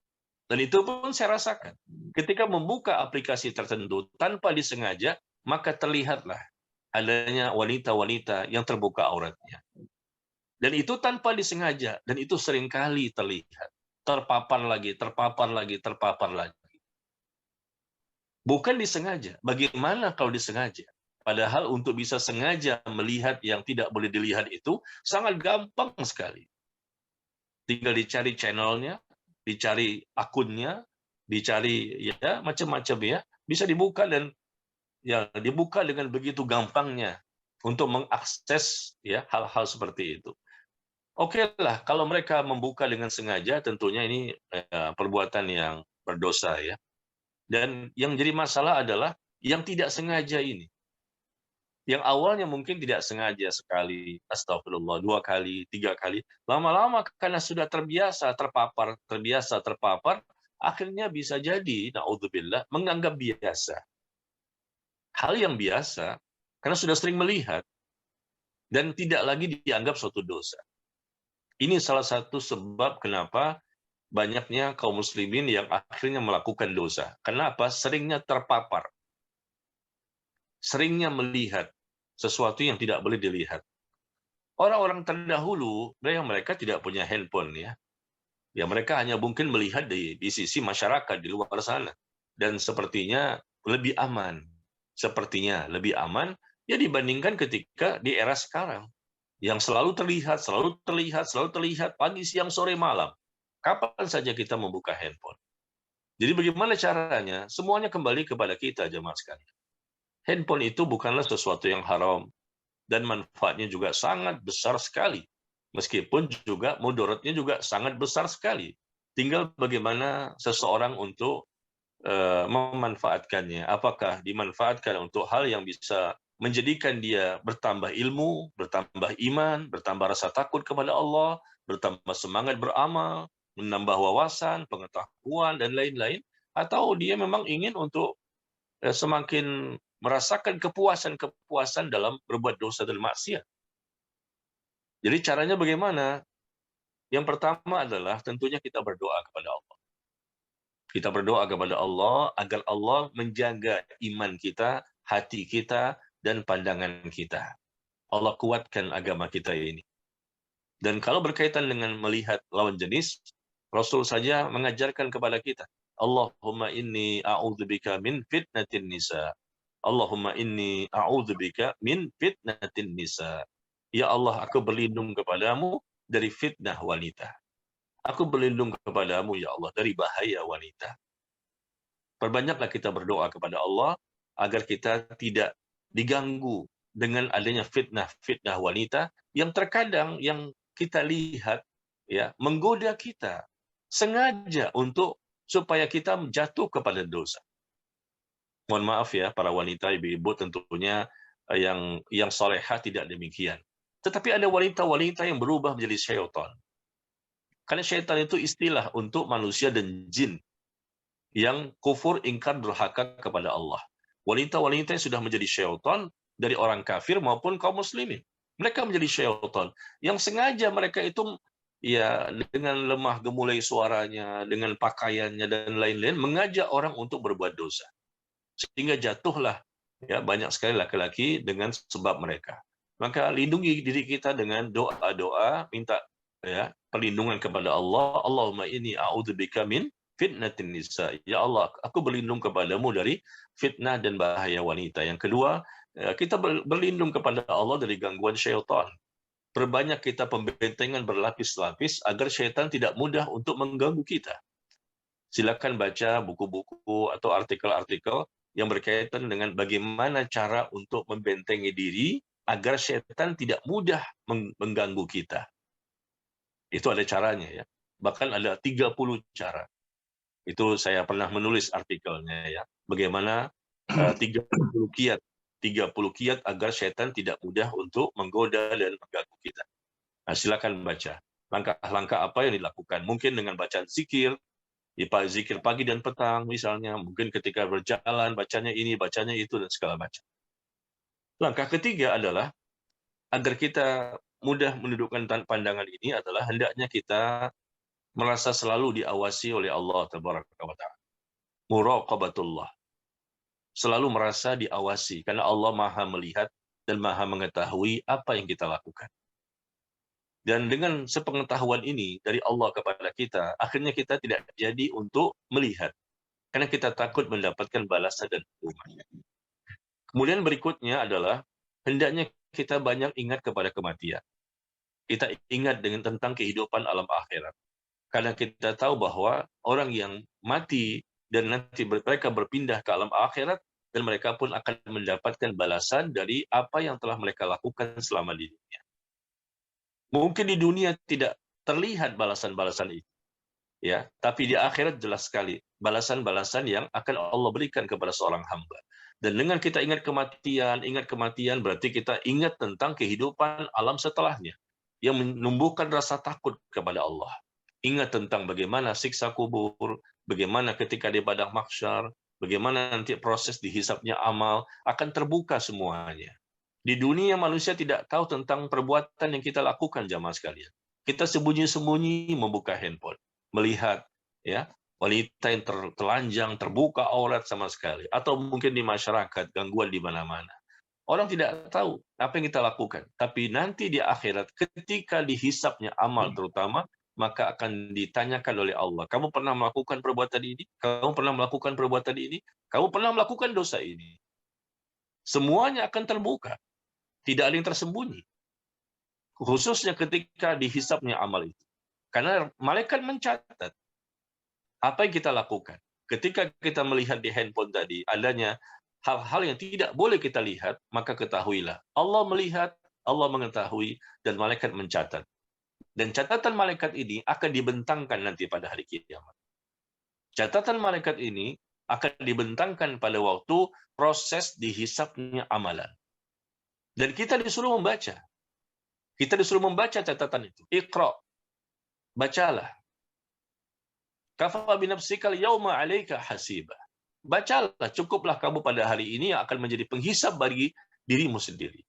dan itu pun saya rasakan. Ketika membuka aplikasi tertentu tanpa disengaja, maka terlihatlah adanya wanita-wanita yang terbuka auratnya. Dan itu tanpa disengaja, dan itu seringkali terlihat. Terpapar lagi, terpapar lagi, terpapar lagi. Bukan disengaja. Bagaimana kalau disengaja? Padahal untuk bisa sengaja melihat yang tidak boleh dilihat itu sangat gampang sekali. Tinggal dicari channelnya, dicari akunnya, dicari ya macam-macam ya, bisa dibuka dan ya dibuka dengan begitu gampangnya untuk mengakses ya hal-hal seperti itu. Oke lah, kalau mereka membuka dengan sengaja, tentunya ini perbuatan yang berdosa ya. Dan yang jadi masalah adalah yang tidak sengaja ini. Yang awalnya mungkin tidak sengaja sekali, astagfirullah, 2 kali, 3 kali. Lama-lama karena sudah terbiasa terpapar, akhirnya bisa jadi, na'udzubillah, menganggap biasa. Hal yang biasa, karena sudah sering melihat, dan tidak lagi dianggap suatu dosa. Ini salah satu sebab kenapa banyaknya kaum muslimin yang akhirnya melakukan dosa. Kenapa? Seringnya terpapar. Seringnya melihat sesuatu yang tidak boleh dilihat. Orang-orang terdahulu, mereka tidak punya handphone ya. Ya mereka hanya mungkin melihat di sisi masyarakat di luar sana. Dan sepertinya lebih aman. Sepertinya lebih aman ya dibandingkan ketika di era sekarang. Yang selalu terlihat, pagi, siang, sore, malam. Kapan saja kita membuka handphone. Jadi bagaimana caranya? Semuanya kembali kepada kita, jemaah sekalian. Handphone itu bukanlah sesuatu yang haram. Dan manfaatnya juga sangat besar sekali. Meskipun juga mudaratnya juga sangat besar sekali. Tinggal bagaimana seseorang untuk memanfaatkannya. Apakah dimanfaatkan untuk hal yang bisa menjadikan dia bertambah ilmu, bertambah iman, bertambah rasa takut kepada Allah, bertambah semangat beramal, menambah wawasan, pengetahuan, dan lain-lain, atau dia memang ingin untuk semakin merasakan kepuasan dalam berbuat dosa dan maksiat. Jadi caranya bagaimana? Yang pertama adalah tentunya kita berdoa kepada Allah. Kita berdoa kepada Allah agar Allah menjaga iman kita, hati kita, dan pandangan kita. Allah kuatkan agama kita ini. Dan kalau berkaitan dengan melihat lawan jenis, Rasul saja mengajarkan kepada kita, Allahumma inni a'udzubika min fitnatin nisa. Allahumma inni a'udzubika min fitnatin nisa. Ya Allah, aku berlindung kepadamu dari fitnah wanita. Aku berlindung kepadamu, ya Allah, dari bahaya wanita. Perbanyaklah kita berdoa kepada Allah agar kita tidak diganggu dengan adanya fitnah-fitnah wanita yang terkadang yang kita lihat ya menggoda kita sengaja untuk supaya kita jatuh kepada dosa. Mohon maaf ya para wanita, ibu-ibu tentunya yang solehah tidak demikian. Tetapi ada wanita-wanita yang berubah menjadi syaitan. Karena syaitan itu istilah untuk manusia dan jin yang kufur, ingkar, durhaka kepada Allah. Wanita-wanita yang sudah menjadi syaitan dari orang kafir maupun kaum muslimin. Mereka menjadi syaitan yang sengaja mereka itu ya dengan lemah gemulai suaranya, dengan pakaiannya dan lain-lain mengajak orang untuk berbuat dosa. Sehingga jatuhlah ya banyak sekali laki-laki dengan sebab mereka. Maka lindungi diri kita dengan doa-doa, minta ya perlindungan kepada Allah. Allahumma inni a'udzubika min fitnatin nisa. Ya Allah, aku berlindung kepadamu dari fitnah dan bahaya wanita. Yang kedua, kita berlindung kepada Allah dari gangguan syaitan. Perbanyak kita pembentengan berlapis-lapis agar syaitan tidak mudah untuk mengganggu kita. Silakan baca buku-buku atau artikel-artikel yang berkaitan dengan bagaimana cara untuk membentengi diri agar syaitan tidak mudah mengganggu kita. Itu ada caranya ya. Bahkan ada 30 cara. Itu saya pernah menulis artikelnya ya. Bagaimana 30 kiat 30 kiat agar setan tidak mudah untuk menggoda dan mengganggu kita. Nah, silakan baca. Langkah-langkah apa yang dilakukan? Mungkin dengan bacaan zikir, zikir pagi dan petang misalnya. Mungkin ketika berjalan bacanya ini, bacanya itu dan segala macam. Langkah ketiga adalah agar kita mudah mendudukkan pandangan ini adalah hendaknya kita merasa selalu diawasi oleh Allah Tabaraka wa Ta'ala. Muraqabatullah. Selalu merasa diawasi karena Allah Maha melihat dan Maha mengetahui apa yang kita lakukan. Dan dengan sepengetahuan ini dari Allah kepada kita, akhirnya kita tidak jadi untuk melihat karena kita takut mendapatkan balasan dan hukuman. Kemudian berikutnya adalah hendaknya kita banyak ingat kepada kematian. Kita ingat dengan tentang kehidupan alam akhirat. Karena kita tahu bahwa orang yang mati dan nanti mereka berpindah ke alam akhirat dan mereka pun akan mendapatkan balasan dari apa yang telah mereka lakukan selama di dunia. Mungkin di dunia tidak terlihat balasan-balasan itu, ya, tapi di akhirat jelas sekali balasan-balasan yang akan Allah berikan kepada seorang hamba. Dan dengan kita ingat kematian berarti kita ingat tentang kehidupan alam setelahnya yang menumbuhkan rasa takut kepada Allah. Ingat tentang bagaimana siksa kubur, bagaimana ketika di padang mahsyar, bagaimana nanti proses dihisapnya amal, akan terbuka semuanya. Di dunia manusia tidak tahu tentang perbuatan yang kita lakukan jamaah sekalian. Kita sembunyi-sembunyi membuka handphone, melihat ya wanita yang telanjang, terbuka aurat sama sekali, atau mungkin di masyarakat gangguan di mana-mana. Orang tidak tahu apa yang kita lakukan, tapi nanti di akhirat ketika dihisapnya amal terutama, maka akan ditanyakan oleh Allah, kamu pernah melakukan perbuatan ini? Kamu pernah melakukan perbuatan ini? Kamu pernah melakukan dosa ini? Semuanya akan terbuka. Tidak ada yang tersembunyi. Khususnya ketika dihisapnya amal itu. Karena malaikat mencatat apa yang kita lakukan. Ketika kita melihat di handphone tadi, adanya hal-hal yang tidak boleh kita lihat, maka ketahuilah. Allah melihat, Allah mengetahui, dan malaikat mencatat. Dan catatan malaikat ini akan dibentangkan nanti pada hari kiamat. Catatan malaikat ini akan dibentangkan pada waktu proses dihisapnya amalan. Dan kita disuruh membaca. Kita disuruh membaca catatan itu. Iqra. Bacalah. Kafa binafsikal yauma 'alaika hasiba. Bacalah, cukuplah kamu pada hari ini yang akan menjadi penghisap bagi dirimu sendiri.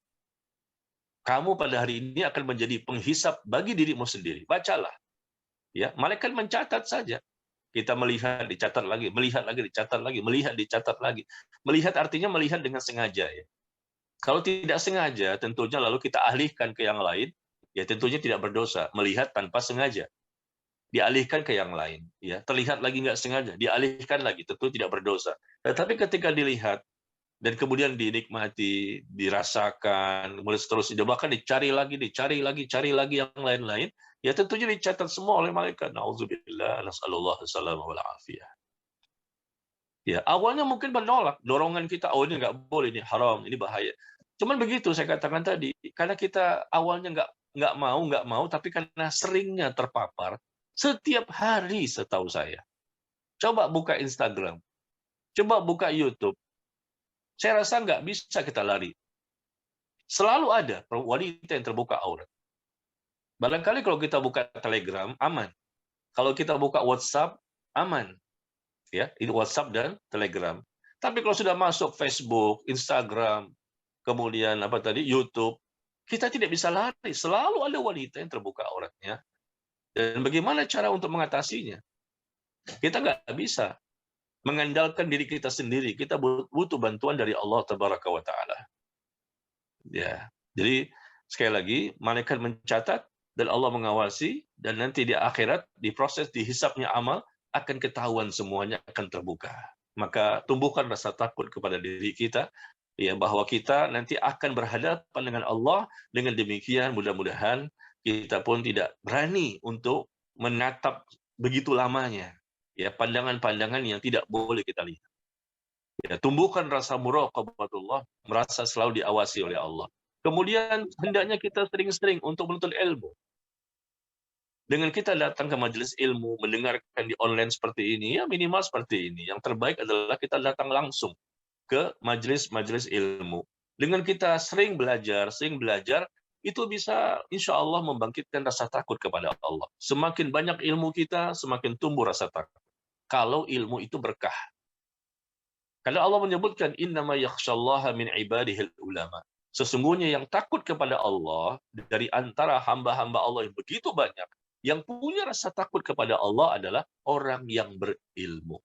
Kamu pada hari ini akan menjadi penghisap bagi dirimu sendiri. Bacalah. Ya, malaikat mencatat saja. Kita melihat, dicatat lagi, melihat lagi, dicatat lagi, melihat, dicatat lagi. Melihat artinya melihat dengan sengaja ya. Kalau tidak sengaja, tentunya lalu kita alihkan ke yang lain, ya tentunya tidak berdosa. Melihat tanpa sengaja. Dialihkan ke yang lain. Ya, terlihat lagi nggak sengaja, dialihkan lagi, tentu tidak berdosa. Tetapi ketika dilihat, dan kemudian dinikmati, dirasakan, kemudian seterusnya, bahkan dicari lagi yang lain-lain, ya tentunya dicatat semua oleh malaikat. Nauzubillah, nasallallahu salamah wal afiyah. Ya, awalnya mungkin menolak, dorongan kita, oh ini nggak boleh, ini haram, ini bahaya. Cuman begitu saya katakan tadi, karena kita awalnya nggak mau, tapi karena seringnya terpapar, setiap hari setahu saya. Coba buka Instagram, coba buka YouTube, saya rasa nggak bisa kita lari. Selalu ada wanita yang terbuka aurat. Barangkali kalau kita buka Telegram, aman. Kalau kita buka WhatsApp, aman. Ya, itu WhatsApp dan Telegram. Tapi kalau sudah masuk Facebook, Instagram, kemudian YouTube, kita tidak bisa lari. Selalu ada wanita yang terbuka auratnya. Dan bagaimana cara untuk mengatasinya? Kita nggak bisa mengandalkan diri kita sendiri. Kita butuh bantuan dari Allah Tabaraka wa Ta'ala. Ya, jadi sekali lagi malaikat mencatat dan Allah mengawasi, dan nanti di akhirat di proses dihisapnya amal akan ketahuan semuanya, akan terbuka. Maka tumbuhkan rasa takut kepada diri kita, ya, bahwa kita nanti akan berhadapan dengan Allah. Dengan demikian mudah-mudahan kita pun tidak berani untuk menatap begitu lamanya, ya, pandangan-pandangan yang tidak boleh kita lihat. Ya, tumbuhkan rasa muraqabatullah, merasa selalu diawasi oleh Allah. Kemudian hendaknya kita sering-sering untuk menuntut ilmu. Dengan kita datang ke majelis ilmu, mendengarkan di online seperti ini, ya minimal seperti ini. Yang terbaik adalah kita datang langsung ke majelis-majelis ilmu. Dengan kita sering belajar, itu bisa insya Allah membangkitkan rasa takut kepada Allah. Semakin banyak ilmu kita, semakin tumbuh rasa takut. Kalau ilmu itu berkah. Karena Allah menyebutkan innama yakhsyallaha min ibadihil ulama. Sesungguhnya yang takut kepada Allah dari antara hamba-hamba Allah yang begitu banyak, yang punya rasa takut kepada Allah adalah orang yang berilmu.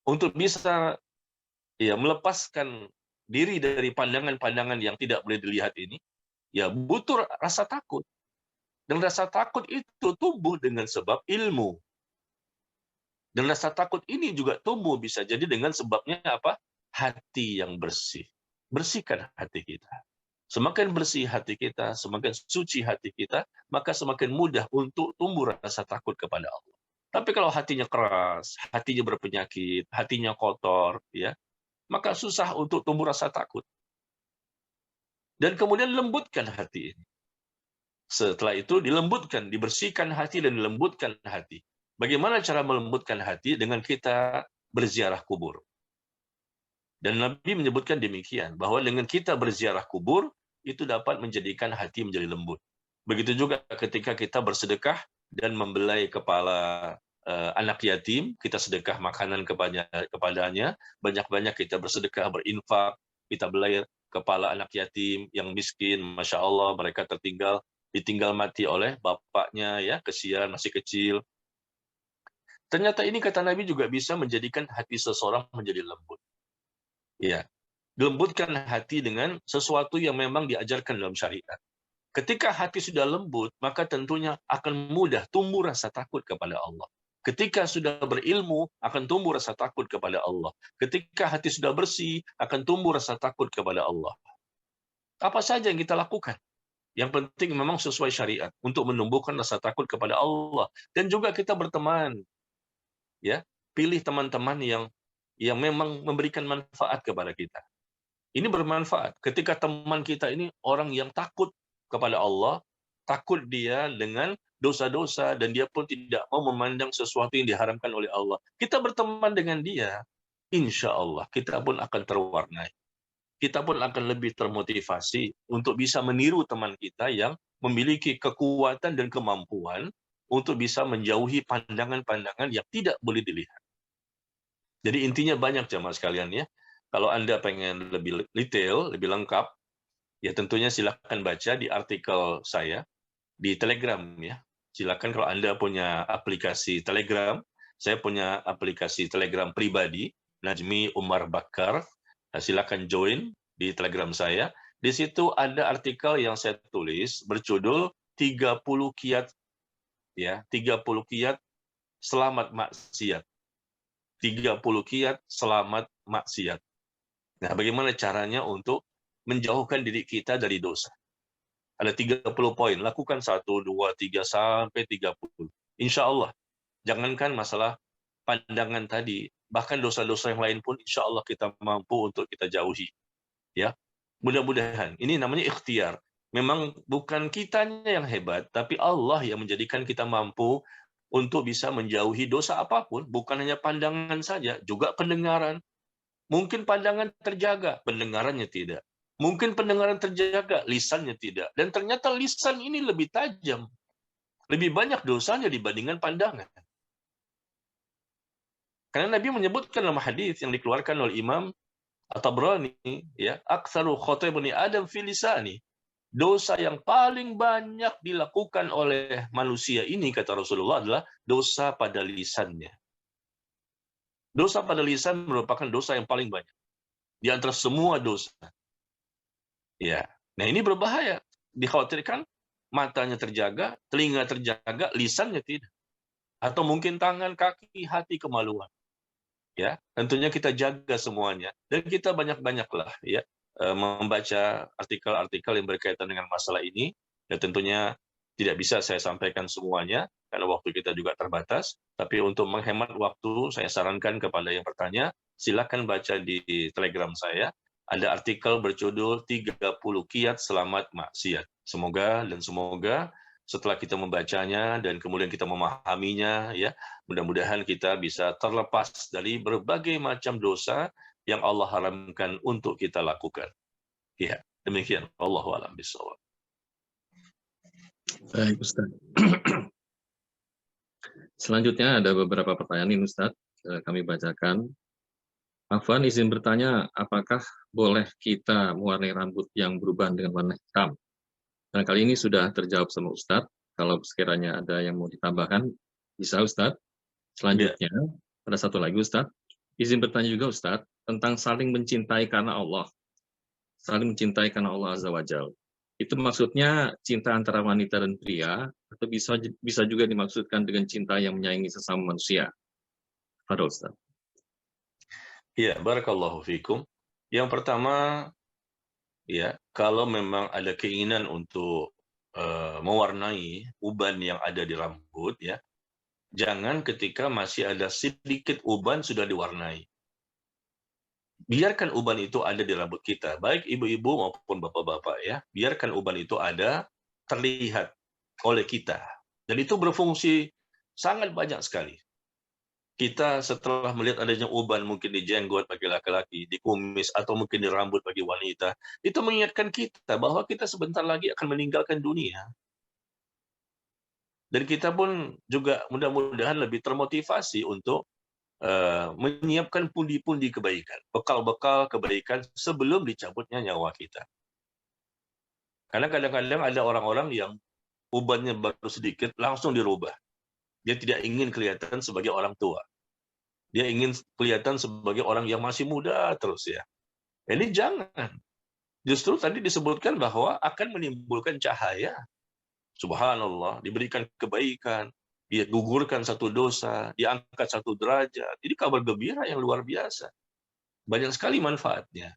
Untuk bisa melepaskan diri dari pandangan-pandangan yang tidak boleh dilihat ini, ya butuh rasa takut. Dan rasa takut itu tumbuh dengan sebab ilmu. Dan rasa takut ini juga tumbuh bisa jadi dengan sebabnya apa? Hati yang bersih. Bersihkan hati kita. Semakin bersih hati kita, semakin suci hati kita, maka semakin mudah untuk tumbuh rasa takut kepada Allah. Tapi kalau hatinya keras, hatinya berpenyakit, hatinya kotor, ya, maka susah untuk tumbuh rasa takut. Dan kemudian lembutkan hati ini. Setelah itu dilembutkan, dibersihkan hati dan dilembutkan hati. Bagaimana cara melembutkan hati? Dengan kita berziarah kubur. Dan Nabi menyebutkan demikian, bahwa dengan kita berziarah kubur, itu dapat menjadikan hati menjadi lembut. Begitu juga ketika kita bersedekah dan membelai kepala anak yatim, kita sedekah makanan kepadanya, banyak-banyak kita bersedekah, berinfak, kita belai kepala anak yatim yang miskin, Masya Allah, mereka ditinggal mati oleh bapaknya, ya, kesian, masih kecil. Ternyata ini kata Nabi juga bisa menjadikan hati seseorang menjadi lembut. Ya, lembutkan hati dengan sesuatu yang memang diajarkan dalam syariat. Ketika hati sudah lembut, maka tentunya akan mudah tumbuh rasa takut kepada Allah. Ketika sudah berilmu, akan tumbuh rasa takut kepada Allah. Ketika hati sudah bersih, akan tumbuh rasa takut kepada Allah. Apa saja yang kita lakukan? Yang penting memang sesuai syariat untuk menumbuhkan rasa takut kepada Allah. Dan juga kita berteman. Ya, pilih teman-teman yang memang memberikan manfaat kepada kita. Ini bermanfaat. Ketika teman kita ini orang yang takut kepada Allah, takut dia dengan dosa-dosa, dan dia pun tidak mau memandang sesuatu yang diharamkan oleh Allah. Kita berteman dengan dia, insya Allah kita pun akan terwarnai. Kita pun akan lebih termotivasi untuk bisa meniru teman kita yang memiliki kekuatan dan kemampuan untuk bisa menjauhi pandangan-pandangan yang tidak boleh dilihat. Jadi intinya banyak jamaah sekalian, ya. Kalau Anda pengen lebih detail, lebih lengkap, ya tentunya silakan baca di artikel saya di Telegram, ya. Silakan kalau Anda punya aplikasi Telegram, saya punya aplikasi Telegram pribadi, Najmi Umar Bakar. Silakan join di Telegram saya. Di situ ada artikel yang saya tulis berjudul 30 kiat, ya, 30 kiat selamat maksiat. 30 kiat selamat maksiat. Nah, bagaimana caranya untuk menjauhkan diri kita dari dosa? Ada 30 poin, lakukan 1, 2, 3, sampai 30. Insya Allah, jangankan masalah pandangan tadi, bahkan dosa-dosa yang lain pun insya Allah kita mampu untuk kita jauhi. Ya, mudah-mudahan. Ini namanya ikhtiar. Memang bukan kitanya yang hebat, tapi Allah yang menjadikan kita mampu untuk bisa menjauhi dosa apapun, bukan hanya pandangan saja, juga pendengaran. Mungkin pandangan terjaga, pendengarannya tidak. Mungkin pendengaran terjaga, lisannya tidak. Dan ternyata lisan ini lebih tajam, lebih banyak dosanya dibandingkan pandangan. Karena Nabi menyebutkan dalam hadis yang dikeluarkan oleh Imam At-Tabrani, ya, aktsaru khotai bani Adam fi lisani. Dosa yang paling banyak dilakukan oleh manusia ini, kata Rasulullah, adalah dosa pada lisannya. Dosa pada lisan merupakan dosa yang paling banyak di antara semua dosa. Ya, nah ini berbahaya. Dikhawatirkan matanya terjaga, telinga terjaga, lisannya tidak. Atau mungkin tangan, kaki, hati kemaluan. Ya, tentunya kita jaga semuanya dan kita banyak-banyaklah ya membaca artikel-artikel yang berkaitan dengan masalah ini. Dan tentunya tidak bisa saya sampaikan semuanya karena waktu kita juga terbatas, tapi untuk menghemat waktu saya sarankan kepada yang bertanya silakan baca di Telegram saya, ada artikel berjudul 30 kiat selamat maksiat. Semoga setelah kita membacanya dan kemudian kita memahaminya, ya, mudah-mudahan kita bisa terlepas dari berbagai macam dosa yang Allah haramkan untuk kita lakukan. Ya, demikian. Wallahu a'lam bishawab. Baik, Ustaz. Selanjutnya ada beberapa pertanyaan ini, Ustaz. Kami bacakan. Afwan izin bertanya, apakah boleh kita mewarnai rambut yang berubah dengan warna hitam? Nah, kali ini sudah terjawab sama Ustadz. Kalau sekiranya ada yang mau ditambahkan, bisa Ustadz. Ya. Selanjutnya, ada satu lagi Ustadz. Izin bertanya juga Ustadz, tentang saling mencintai karena Allah. Saling mencintai karena Allah Azza wa Jalla. Itu maksudnya cinta antara wanita dan pria, atau bisa juga dimaksudkan dengan cinta yang menyayangi sesama manusia? Pada Ustadz. Ya, barakallahu fikum. Yang pertama, ya, kalau memang ada keinginan untuk mewarnai uban yang ada di rambut, ya, jangan ketika masih ada sedikit uban sudah diwarnai. Biarkan uban itu ada di rambut kita, baik ibu-ibu maupun bapak-bapak, ya. Biarkan uban itu ada, terlihat oleh kita. Dan itu berfungsi sangat banyak sekali. Kita setelah melihat adanya uban mungkin di jenggot bagi laki-laki, di kumis, atau mungkin di rambut bagi wanita, itu mengingatkan kita bahwa kita sebentar lagi akan meninggalkan dunia. Dan kita pun juga mudah-mudahan lebih termotivasi untuk menyiapkan pundi-pundi kebaikan, bekal-bekal kebaikan sebelum dicabutnya nyawa kita. Karena kadang-kadang ada orang-orang yang ubannya baru sedikit, langsung dirubah. Dia tidak ingin kelihatan sebagai orang tua. Dia ingin kelihatan sebagai orang yang masih muda terus, ya. Ini jangan. Justru tadi disebutkan bahwa akan menimbulkan cahaya. Subhanallah, diberikan kebaikan, dia gugurkan satu dosa, diangkat satu derajat. Ini kabar gembira yang luar biasa. Banyak sekali manfaatnya.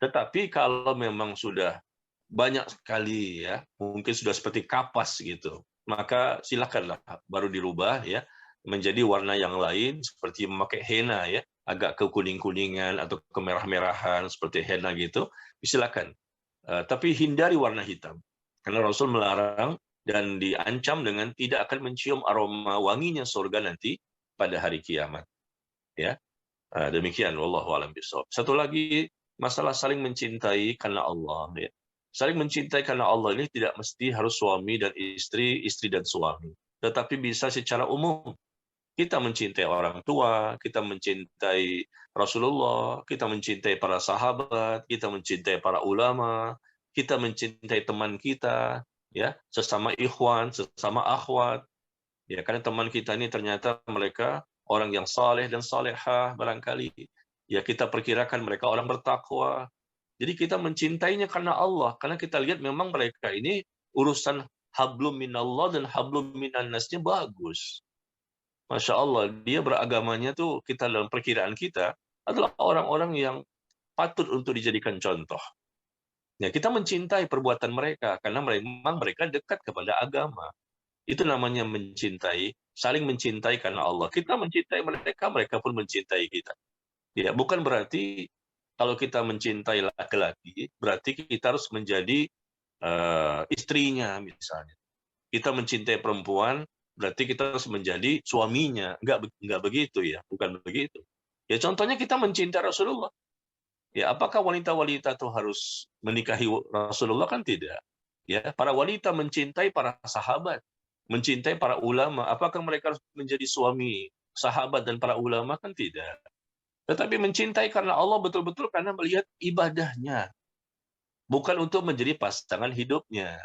Tetapi kalau memang sudah banyak sekali, ya, mungkin sudah seperti kapas gitu, maka silakanlah baru dirubah, ya, menjadi warna yang lain seperti memakai henna, ya, agak ke kuning-kuningan atau kemerah-merahan seperti henna gitu, silakan. Tapi hindari warna hitam. Karena Rasul melarang dan diancam dengan tidak akan mencium aroma wanginya surga nanti pada hari kiamat. Ya, demikian. Wallahu a'lam bishawab. Satu lagi, masalah saling mencintai karena Allah. Ya. Saling mencintai karena Allah ini tidak mesti harus suami dan istri, istri dan suami. Tetapi bisa secara umum. Kita mencintai orang tua, kita mencintai Rasulullah, kita mencintai para sahabat, kita mencintai para ulama, kita mencintai teman kita, ya, sesama ikhwan, sesama akhwat. Ya, karena teman kita ini ternyata mereka orang yang saleh dan salehah barangkali. Ya, kita perkirakan mereka orang bertakwa. Jadi kita mencintainya karena Allah, karena kita lihat memang mereka ini urusan hablum minallah dan hablum minan nasnya bagus. Masya Allah, dia beragamanya tuh kita dalam perkiraan kita adalah orang-orang yang patut untuk dijadikan contoh. Ya, kita mencintai perbuatan mereka karena memang mereka dekat kepada agama. Itu namanya mencintai, saling mencintai karena Allah. Kita mencintai mereka, mereka pun mencintai kita. Ya, bukan berarti kalau kita mencintai laki-laki, berarti kita harus menjadi istrinya misalnya. Kita mencintai perempuan, berarti kita harus menjadi suaminya. Enggak begitu ya, bukan begitu. Ya contohnya kita mencintai Rasulullah. Ya, apakah wanita-wanita itu harus menikahi Rasulullah? Kan tidak. Ya, para wanita mencintai para sahabat, mencintai para ulama. Apakah mereka harus menjadi suami sahabat dan para ulama? Kan tidak. Tetapi mencintai karena Allah betul-betul karena melihat ibadahnya, bukan untuk menjadi pasangan hidupnya.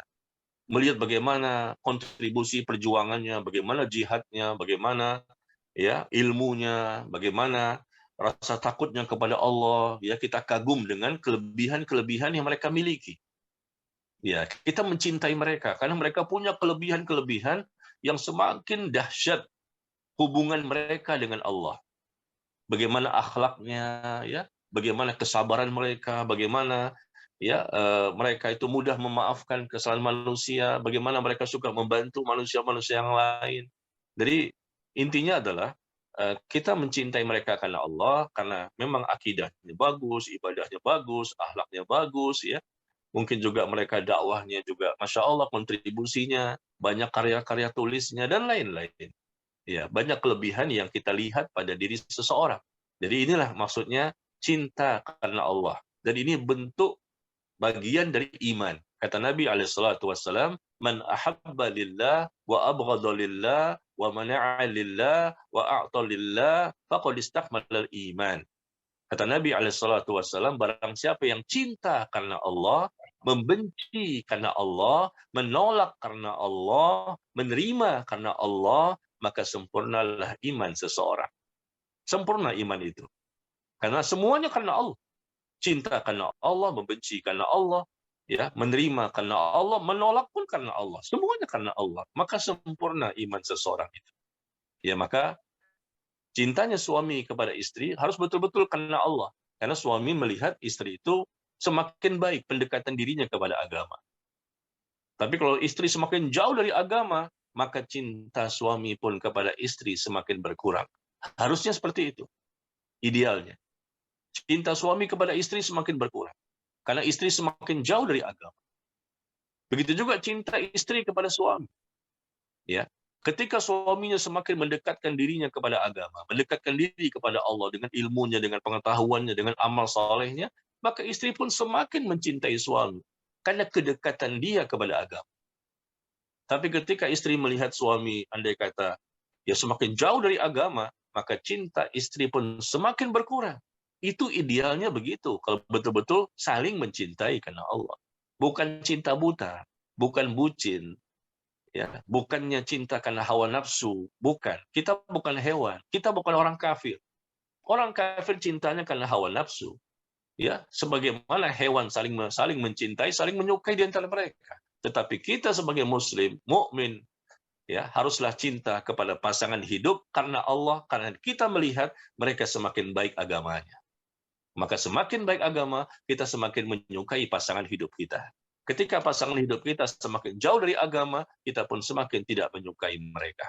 Melihat bagaimana kontribusi perjuangannya, bagaimana jihadnya, bagaimana ya ilmunya, bagaimana rasa takutnya kepada Allah, ya kita kagum dengan kelebihan-kelebihan yang mereka miliki. Ya, kita mencintai mereka karena mereka punya kelebihan-kelebihan yang semakin dahsyat hubungan mereka dengan Allah. Bagaimana akhlaknya, ya, bagaimana kesabaran mereka, bagaimana ya mereka itu mudah memaafkan kesalahan manusia, bagaimana mereka suka membantu manusia-manusia yang lain. Jadi intinya adalah kita mencintai mereka karena Allah, karena memang akidahnya bagus, ibadahnya bagus, akhlaknya bagus, ya. Mungkin juga mereka dakwahnya juga, masya Allah, kontribusinya banyak, karya-karya tulisnya dan lain-lain. Ya, banyak kelebihan yang kita lihat pada diri seseorang. Jadi inilah maksudnya cinta karena Allah. Dan ini bentuk bagian dari iman. Kata Nabi SAW, "Man ahabba lillah wa abghadha lillah wa mana'a lillah wa a'ta lillah faqad istakmala al-iman." Kata Nabi SAW, barang siapa yang cinta karena Allah, membenci karena Allah, menolak karena Allah, menerima karena Allah, maka sempurnalah iman seseorang. Sempurna iman itu. Karena semuanya karena Allah. Cinta karena Allah, membenci karena Allah, ya, menerima karena Allah, menolak pun karena Allah. Semuanya karena Allah. Maka sempurna iman seseorang itu. Ya, maka cintanya suami kepada istri harus betul-betul karena Allah. Karena suami melihat istri itu semakin baik pendekatan dirinya kepada agama. Tapi kalau istri semakin jauh dari agama, maka cinta suami pun kepada istri semakin berkurang. Harusnya seperti itu, idealnya. Cinta suami kepada istri semakin berkurang. Karena istri semakin jauh dari agama. Begitu juga cinta istri kepada suami. Ya, ketika suaminya semakin mendekatkan dirinya kepada agama, mendekatkan diri kepada Allah dengan ilmunya, dengan pengetahuannya, dengan amal salehnya, maka istri pun semakin mencintai suami karena kedekatan dia kepada agama. Tapi ketika istri melihat suami, andai kata, ya semakin jauh dari agama, maka cinta istri pun semakin berkurang. Itu idealnya begitu, kalau betul-betul saling mencintai karena Allah. Bukan cinta buta, bukan bucin, ya, bukannya cinta karena hawa nafsu, bukan. Kita bukan hewan, kita bukan orang kafir. Orang kafir cintanya karena hawa nafsu, ya, sebagaimana hewan saling mencintai, saling menyukai di antara mereka. Tetapi kita sebagai muslim, mukmin, ya, haruslah cinta kepada pasangan hidup karena Allah, karena kita melihat mereka semakin baik agamanya. Maka semakin baik agama, kita semakin menyukai pasangan hidup kita. Ketika pasangan hidup kita semakin jauh dari agama, kita pun semakin tidak menyukai mereka.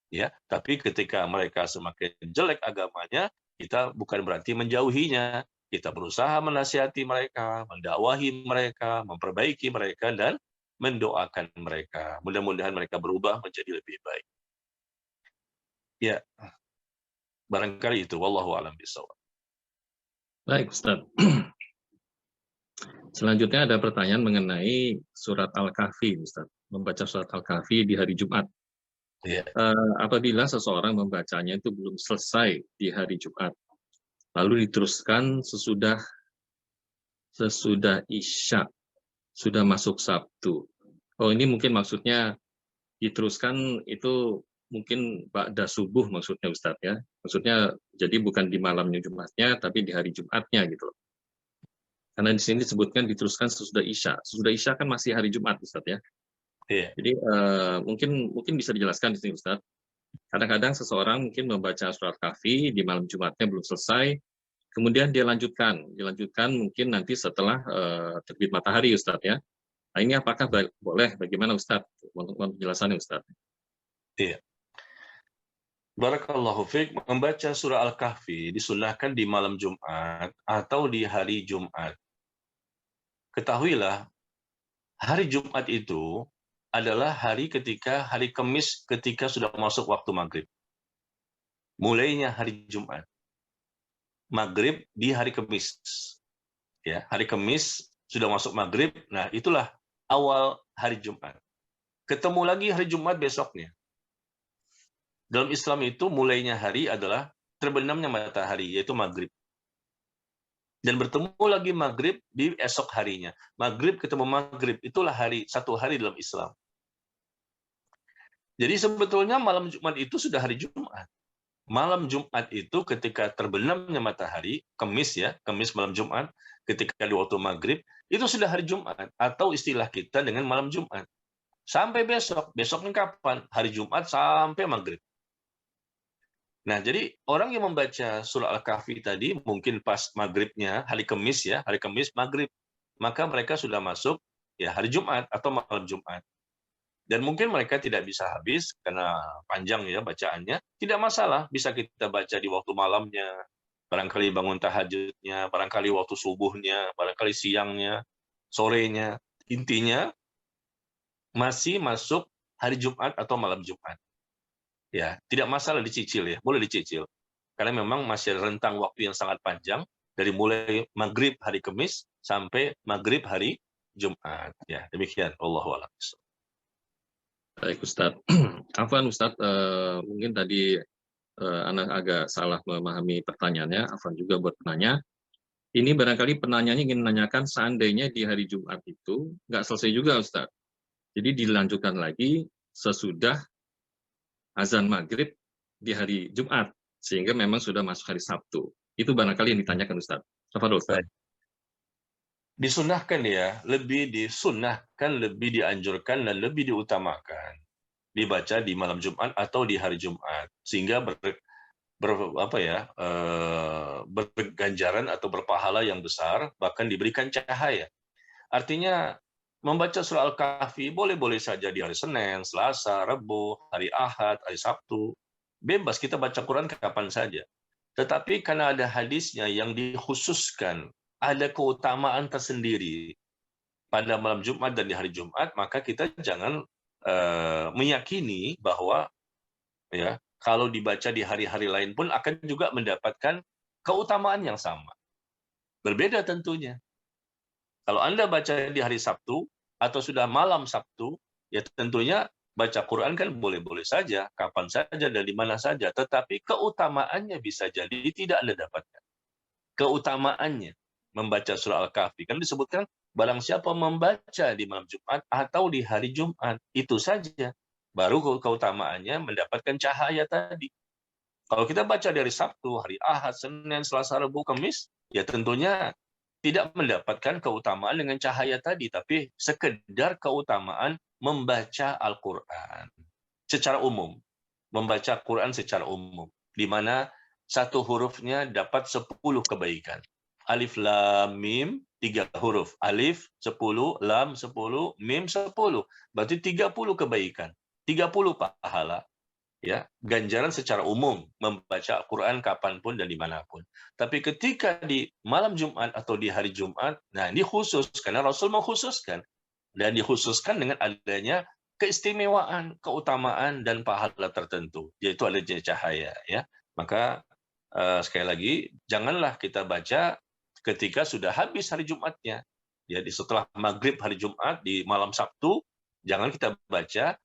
Ya, tapi ketika mereka semakin jelek agamanya, kita bukan berarti menjauhinya. Kita berusaha menasihati mereka, mendakwahi mereka, memperbaiki mereka, dan mendoakan mereka. Mudah-mudahan mereka berubah menjadi lebih baik. Ya, barangkali itu. Wallahu a'lam bishawab. Baik, Ustaz. Selanjutnya ada pertanyaan mengenai surat Al-Kahfi, Ustaz. Membaca surat Al-Kahfi di hari Jumat. Ya. Apabila seseorang membacanya itu belum selesai di hari Jumat, lalu diteruskan sesudah Isya, sudah masuk Sabtu. Oh, ini mungkin maksudnya diteruskan itu mungkin ba'da subuh maksudnya, Ustaz, ya. Maksudnya jadi bukan di malamnya Jumatnya, tapi di hari Jumatnya gitu loh. Karena di sini disebutkan diteruskan sesudah Isya. Sesudah Isya kan masih hari Jumat, Ustaz, ya. Iya. Jadi mungkin bisa dijelaskan di sini, Ustaz. Kadang-kadang seseorang mungkin membaca surat Kahfi di malam Jumatnya belum selesai, kemudian dilanjutkan mungkin nanti setelah terbit matahari, Ustadz ya. Nah, ini apakah boleh? Bagaimana Ustadz? Untuk penjelasannya Ustadz. Iya. Barakallahu fiik, membaca surah Al-Kahfi disunahkan di malam Jumat atau di hari Jumat. Ketahuilah, hari Jumat itu adalah hari Kamis ketika sudah masuk waktu maghrib. Mulainya hari Jumat. Maghrib di hari Kamis. Ya, hari Kamis sudah masuk maghrib, nah itulah awal hari Jumat. Ketemu lagi hari Jumat besoknya. Dalam Islam itu mulainya hari adalah terbenamnya matahari, yaitu maghrib. Dan bertemu lagi maghrib di esok harinya. Maghrib ketemu maghrib, itulah satu hari dalam Islam. Jadi sebetulnya malam Jumat itu sudah hari Jumat. Malam Jumat itu ketika terbenamnya matahari, Kamis malam Jumat, ketika di waktu maghrib, itu sudah hari Jumat. Atau istilah kita dengan malam Jumat. Sampai besoknya kapan? Hari Jumat sampai maghrib. Nah, jadi orang yang membaca surah Al-Kahfi tadi mungkin pas maghribnya, hari Kamis maghrib, maka mereka sudah masuk ya hari Jumat atau malam Jumat. Dan mungkin mereka tidak bisa habis karena panjang ya bacaannya, tidak masalah, bisa kita baca di waktu malamnya, barangkali bangun tahajudnya, barangkali waktu subuhnya, barangkali siangnya, sorenya. Intinya masih masuk hari Jumat atau malam Jumat. Ya, tidak masalah dicicil ya, boleh dicicil. Karena memang masih ada rentang waktu yang sangat panjang dari mulai maghrib hari Kamis sampai maghrib hari Jumat. Ya, demikian. Allahu a'lam. Baik Ustadz. Afwan Ustadz, mungkin tadi anak agak salah memahami pertanyaannya. Afwan juga buat penanya. Ini barangkali penanyanya ingin menanyakan seandainya di hari Jumat itu nggak selesai juga Ustadz. Jadi dilanjutkan lagi sesudah azan maghrib di hari Jumat, sehingga memang sudah masuk hari Sabtu. Itu barangkali yang ditanyakan Ustadz. Tafadhol Ustadz. Disunahkan ya, lebih dianjurkan dan lebih diutamakan dibaca di malam Jumat atau di hari Jumat, sehingga berganjaran atau berpahala yang besar, bahkan diberikan cahaya. Artinya membaca surah Al-Kahfi boleh-boleh saja di hari Senin, Selasa, Rabu, hari Ahad, hari Sabtu. Bebas kita baca Quran kapan saja. Tetapi karena ada hadisnya yang dikhususkan, ada keutamaan tersendiri pada malam Jumat dan di hari Jumat, maka kita jangan meyakini bahwa ya kalau dibaca di hari-hari lain pun akan juga mendapatkan keutamaan yang sama. Berbeda tentunya. Kalau Anda baca di hari Sabtu atau sudah malam Sabtu, ya tentunya baca Quran kan boleh-boleh saja, kapan saja dan di mana saja, tetapi keutamaannya bisa jadi tidak Anda dapatkan. Keutamaannya membaca surah Al-Kahfi kan disebutkan barang siapa membaca di malam Jumat atau di hari Jumat, itu saja baru keutamaannya mendapatkan cahaya tadi. Kalau kita baca dari Sabtu, hari Ahad, Senin, Selasa, Rabu, Kamis, ya tentunya tidak mendapatkan keutamaan dengan cahaya tadi, tapi sekedar keutamaan membaca Al-Quran secara umum, membaca Quran secara umum, di mana satu hurufnya dapat 10 kebaikan. Alif, Lam, Mim, 3 huruf. Alif 10, Lam 10, Mim 10. Berarti 30 kebaikan, 30 pahala. Ya, ganjaran secara umum membaca Al-Quran kapanpun dan dimanapun. Tapi ketika di malam Jumat atau di hari Jumat, nah ini khusus karena Rasul mengkhususkan dan dikhususkan dengan adanya keistimewaan, keutamaan dan pahala tertentu, yaitu adanya cahaya. Ya, maka sekali lagi janganlah kita baca ketika sudah habis hari Jumatnya. Jadi setelah maghrib hari Jumat di malam Sabtu, jangan kita baca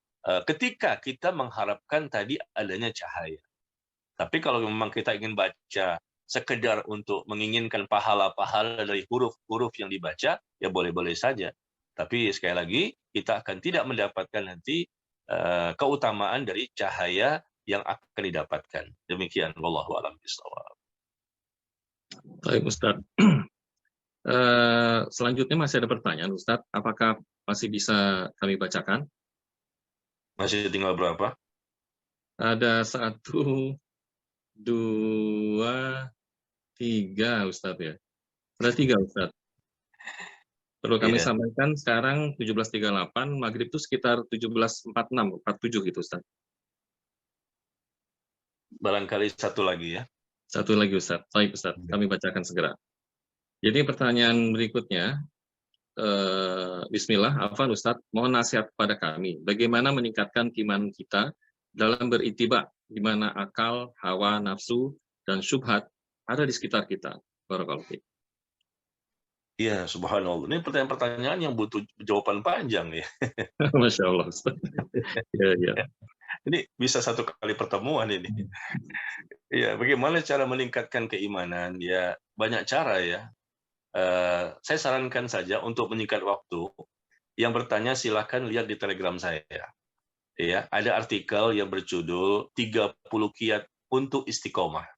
ketika kita mengharapkan tadi adanya cahaya. Tapi kalau memang kita ingin baca sekedar untuk menginginkan pahala-pahala dari huruf-huruf yang dibaca, ya boleh-boleh saja. Tapi sekali lagi, kita akan tidak mendapatkan nanti keutamaan dari cahaya yang akan didapatkan. Demikian, wallahu a'lam bishawab. Baik Ustadz. Selanjutnya masih ada pertanyaan Ustadz. Apakah masih bisa kami bacakan? Masih tinggal berapa? Ada 1, 2, 3 Ustadz ya. Ada 3 Ustadz. Perlu kami Iya, sampaikan sekarang 17.38, maghrib itu sekitar 17.46, 47 gitu Ustadz. barangkali satu lagi ya. Satu lagi Ustadz. Baik Ustadz, kami bacakan segera. Jadi pertanyaan berikutnya, Bismillah, Afwan Ustadz, mohon nasihat kepada kami, bagaimana meningkatkan keimanan kita dalam berittiba, di mana akal, hawa, nafsu, dan syubhat ada di sekitar kita. Barakallahu fiik. Iya, subhanallah. Ini pertanyaan-pertanyaan yang butuh jawaban panjang ya. Masya Allah Ustadz. Ya, ya. Ini bisa satu kali pertemuan ini. Iya, bagaimana cara meningkatkan keimanan? Ya, banyak cara ya. Saya sarankan saja untuk menyingkat waktu. Yang bertanya silakan lihat di Telegram saya. Ya, ada artikel yang berjudul 30 kiat untuk istiqomah.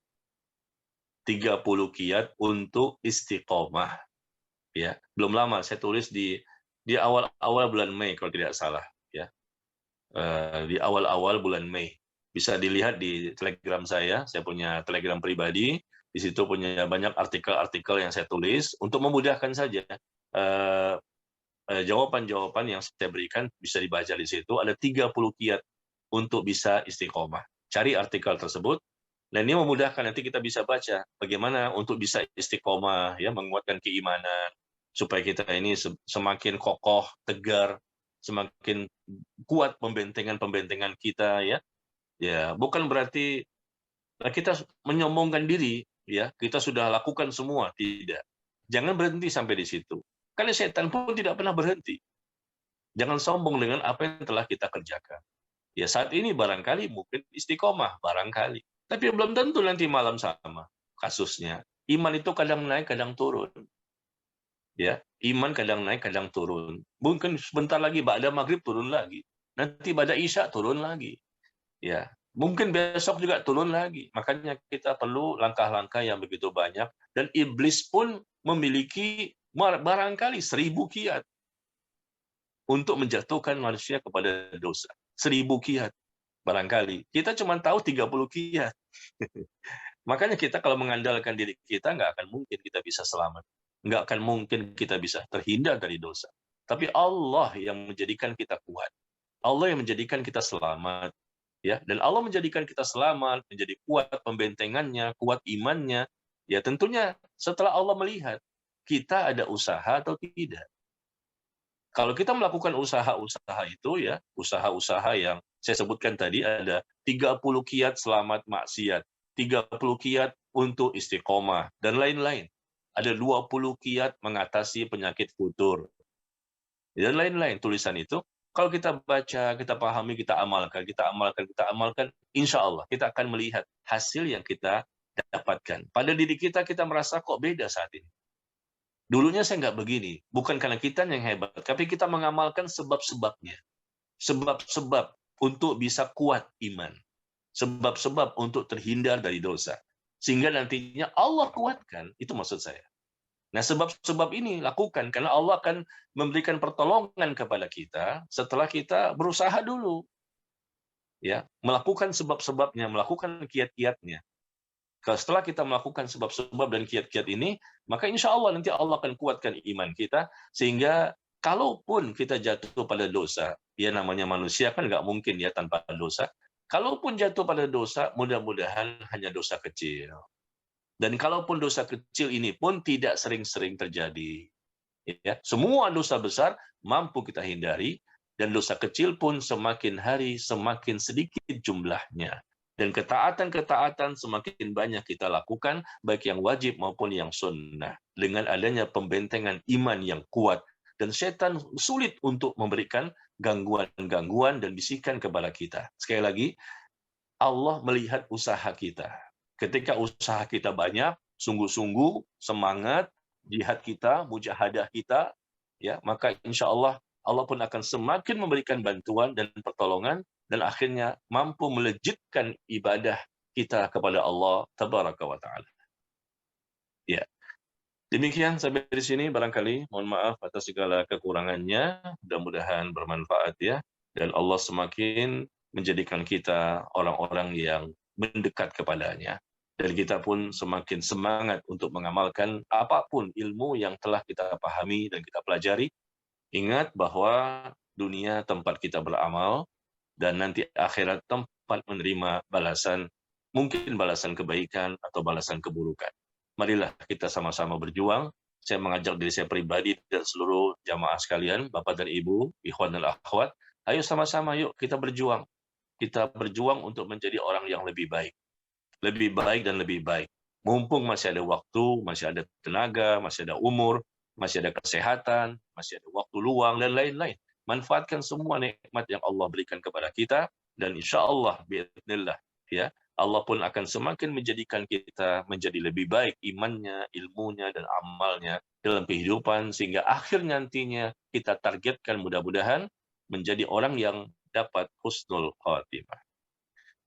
30 kiat untuk istiqomah. Ya, belum lama saya tulis di awal-awal bulan Mei kalau tidak salah ya. Di awal-awal bulan Mei. Bisa dilihat di Telegram saya punya Telegram pribadi, di situ punya banyak artikel-artikel yang saya tulis untuk memudahkan saja jawaban-jawaban yang saya berikan bisa dibaca di situ. Ada 30 kiat untuk bisa istiqomah. Cari artikel tersebut, dan ini memudahkan nanti kita bisa baca bagaimana untuk bisa istiqomah, ya, menguatkan keimanan, supaya kita ini semakin kokoh, tegar, semakin kuat pembentengan-pembentengan kita, ya. Ya, bukan berarti kita menyombongkan diri, ya, kita sudah lakukan semua, tidak. Jangan berhenti sampai di situ. Karena setan pun tidak pernah berhenti. Jangan sombong dengan apa yang telah kita kerjakan. Ya saat ini barangkali mungkin istiqomah, barangkali. Tapi belum tentu nanti malam sama kasusnya. Iman itu kadang naik, kadang turun. Ya, iman kadang naik, kadang turun. Mungkin sebentar lagi ba'da maghrib turun lagi. Nanti ba'da isya turun lagi. Ya, mungkin besok juga turun lagi. Makanya kita perlu langkah-langkah yang begitu banyak. Dan iblis pun memiliki barangkali 1000 kiat untuk menjatuhkan manusia kepada dosa. 1000 kiat. Barangkali. Kita cuma tahu 30 kiat. Makanya kita kalau mengandalkan diri kita, nggak akan mungkin kita bisa selamat. Nggak akan mungkin kita bisa terhindar dari dosa. Tapi Allah yang menjadikan kita kuat. Allah yang menjadikan kita selamat. Ya, dan Allah menjadikan kita selamat, menjadi kuat pembentengannya, kuat imannya. Ya tentunya setelah Allah melihat kita ada usaha atau tidak. Kalau kita melakukan usaha-usaha itu, ya, usaha-usaha yang saya sebutkan tadi, ada 30 kiat selamat maksiat, 30 kiat untuk istiqomah, dan lain-lain. Ada 20 kiat mengatasi penyakit futur, dan lain-lain. Tulisan itu, kalau kita baca, kita pahami, kita amalkan, insya Allah kita akan melihat hasil yang kita dapatkan. Pada diri kita merasa kok beda saat ini. Dulunya saya nggak begini, bukan karena kita yang hebat, tapi kita mengamalkan sebab-sebabnya. Sebab-sebab untuk bisa kuat iman. Sebab-sebab untuk terhindar dari dosa. Sehingga nantinya Allah kuatkan, itu maksud saya. Nah, sebab-sebab ini lakukan, karena Allah akan memberikan pertolongan kepada kita setelah kita berusaha dulu. Ya, melakukan sebab-sebabnya, melakukan kiat-kiatnya. Setelah kita melakukan sebab-sebab dan kiat-kiat ini, maka insya Allah nanti Allah akan kuatkan iman kita, sehingga kalaupun kita jatuh pada dosa, ya namanya manusia kan nggak mungkin ya tanpa dosa. Kalaupun jatuh pada dosa, mudah-mudahan hanya dosa kecil. Dan kalaupun dosa kecil ini pun tidak sering-sering terjadi. Ya, semua dosa besar mampu kita hindari, dan dosa kecil pun semakin hari semakin sedikit jumlahnya. Dan ketaatan-ketaatan semakin banyak kita lakukan, baik yang wajib maupun yang sunnah. Dengan adanya pembentengan iman yang kuat, dan setan sulit untuk memberikan gangguan-gangguan dan bisikan kepada kita. Sekali lagi, Allah melihat usaha kita. Ketika usaha kita banyak, sungguh-sungguh, semangat, jihad kita, mujahadah kita, ya, maka insya Allah Allah pun akan semakin memberikan bantuan dan pertolongan, dan akhirnya mampu melejitkan ibadah kita kepada Allah Tabaraka wa Ta'ala. Ya, demikian sampai di sini barangkali. Mohon maaf atas segala kekurangannya. Mudah-mudahan bermanfaat ya, dan Allah semakin menjadikan kita orang-orang yang mendekat kepadanya. dan kita pun semakin semangat untuk mengamalkan apapun ilmu yang telah kita pahami dan kita pelajari. Ingat bahwa dunia tempat kita beramal, dan nanti akhirat tempat menerima balasan, mungkin balasan kebaikan atau balasan keburukan. Marilah kita sama-sama berjuang. Saya mengajak diri saya pribadi dan seluruh jamaah sekalian, Bapak dan Ibu, ikhwan dan akhwat, ayo sama-sama yuk kita berjuang. Kita berjuang untuk menjadi orang yang lebih baik dan lebih baik. Mumpung masih ada waktu, masih ada tenaga, masih ada umur, masih ada kesehatan, masih ada waktu luang, dan lain-lain. Manfaatkan semua nikmat yang Allah berikan kepada kita, dan insya Allah, biidznillah, ya, Allah pun akan semakin menjadikan kita menjadi lebih baik imannya, ilmunya, dan amalnya dalam kehidupan, sehingga akhir nantinya kita targetkan mudah-mudahan menjadi orang yang dapat husnul khatimah.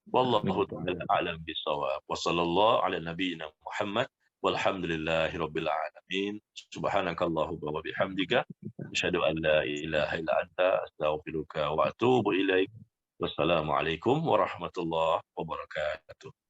Wallahu ta'ala a'lam bisawab. Wa sallallahu ala nabiyyina Muhammad walhamdulillahi rabbil alamin. Subhanakallahumma wa bihamdika asyhadu an la ilaha illa anta astaghfiruka wa atubu ilaik. Wassalamualaikum warahmatullahi wabarakatuh.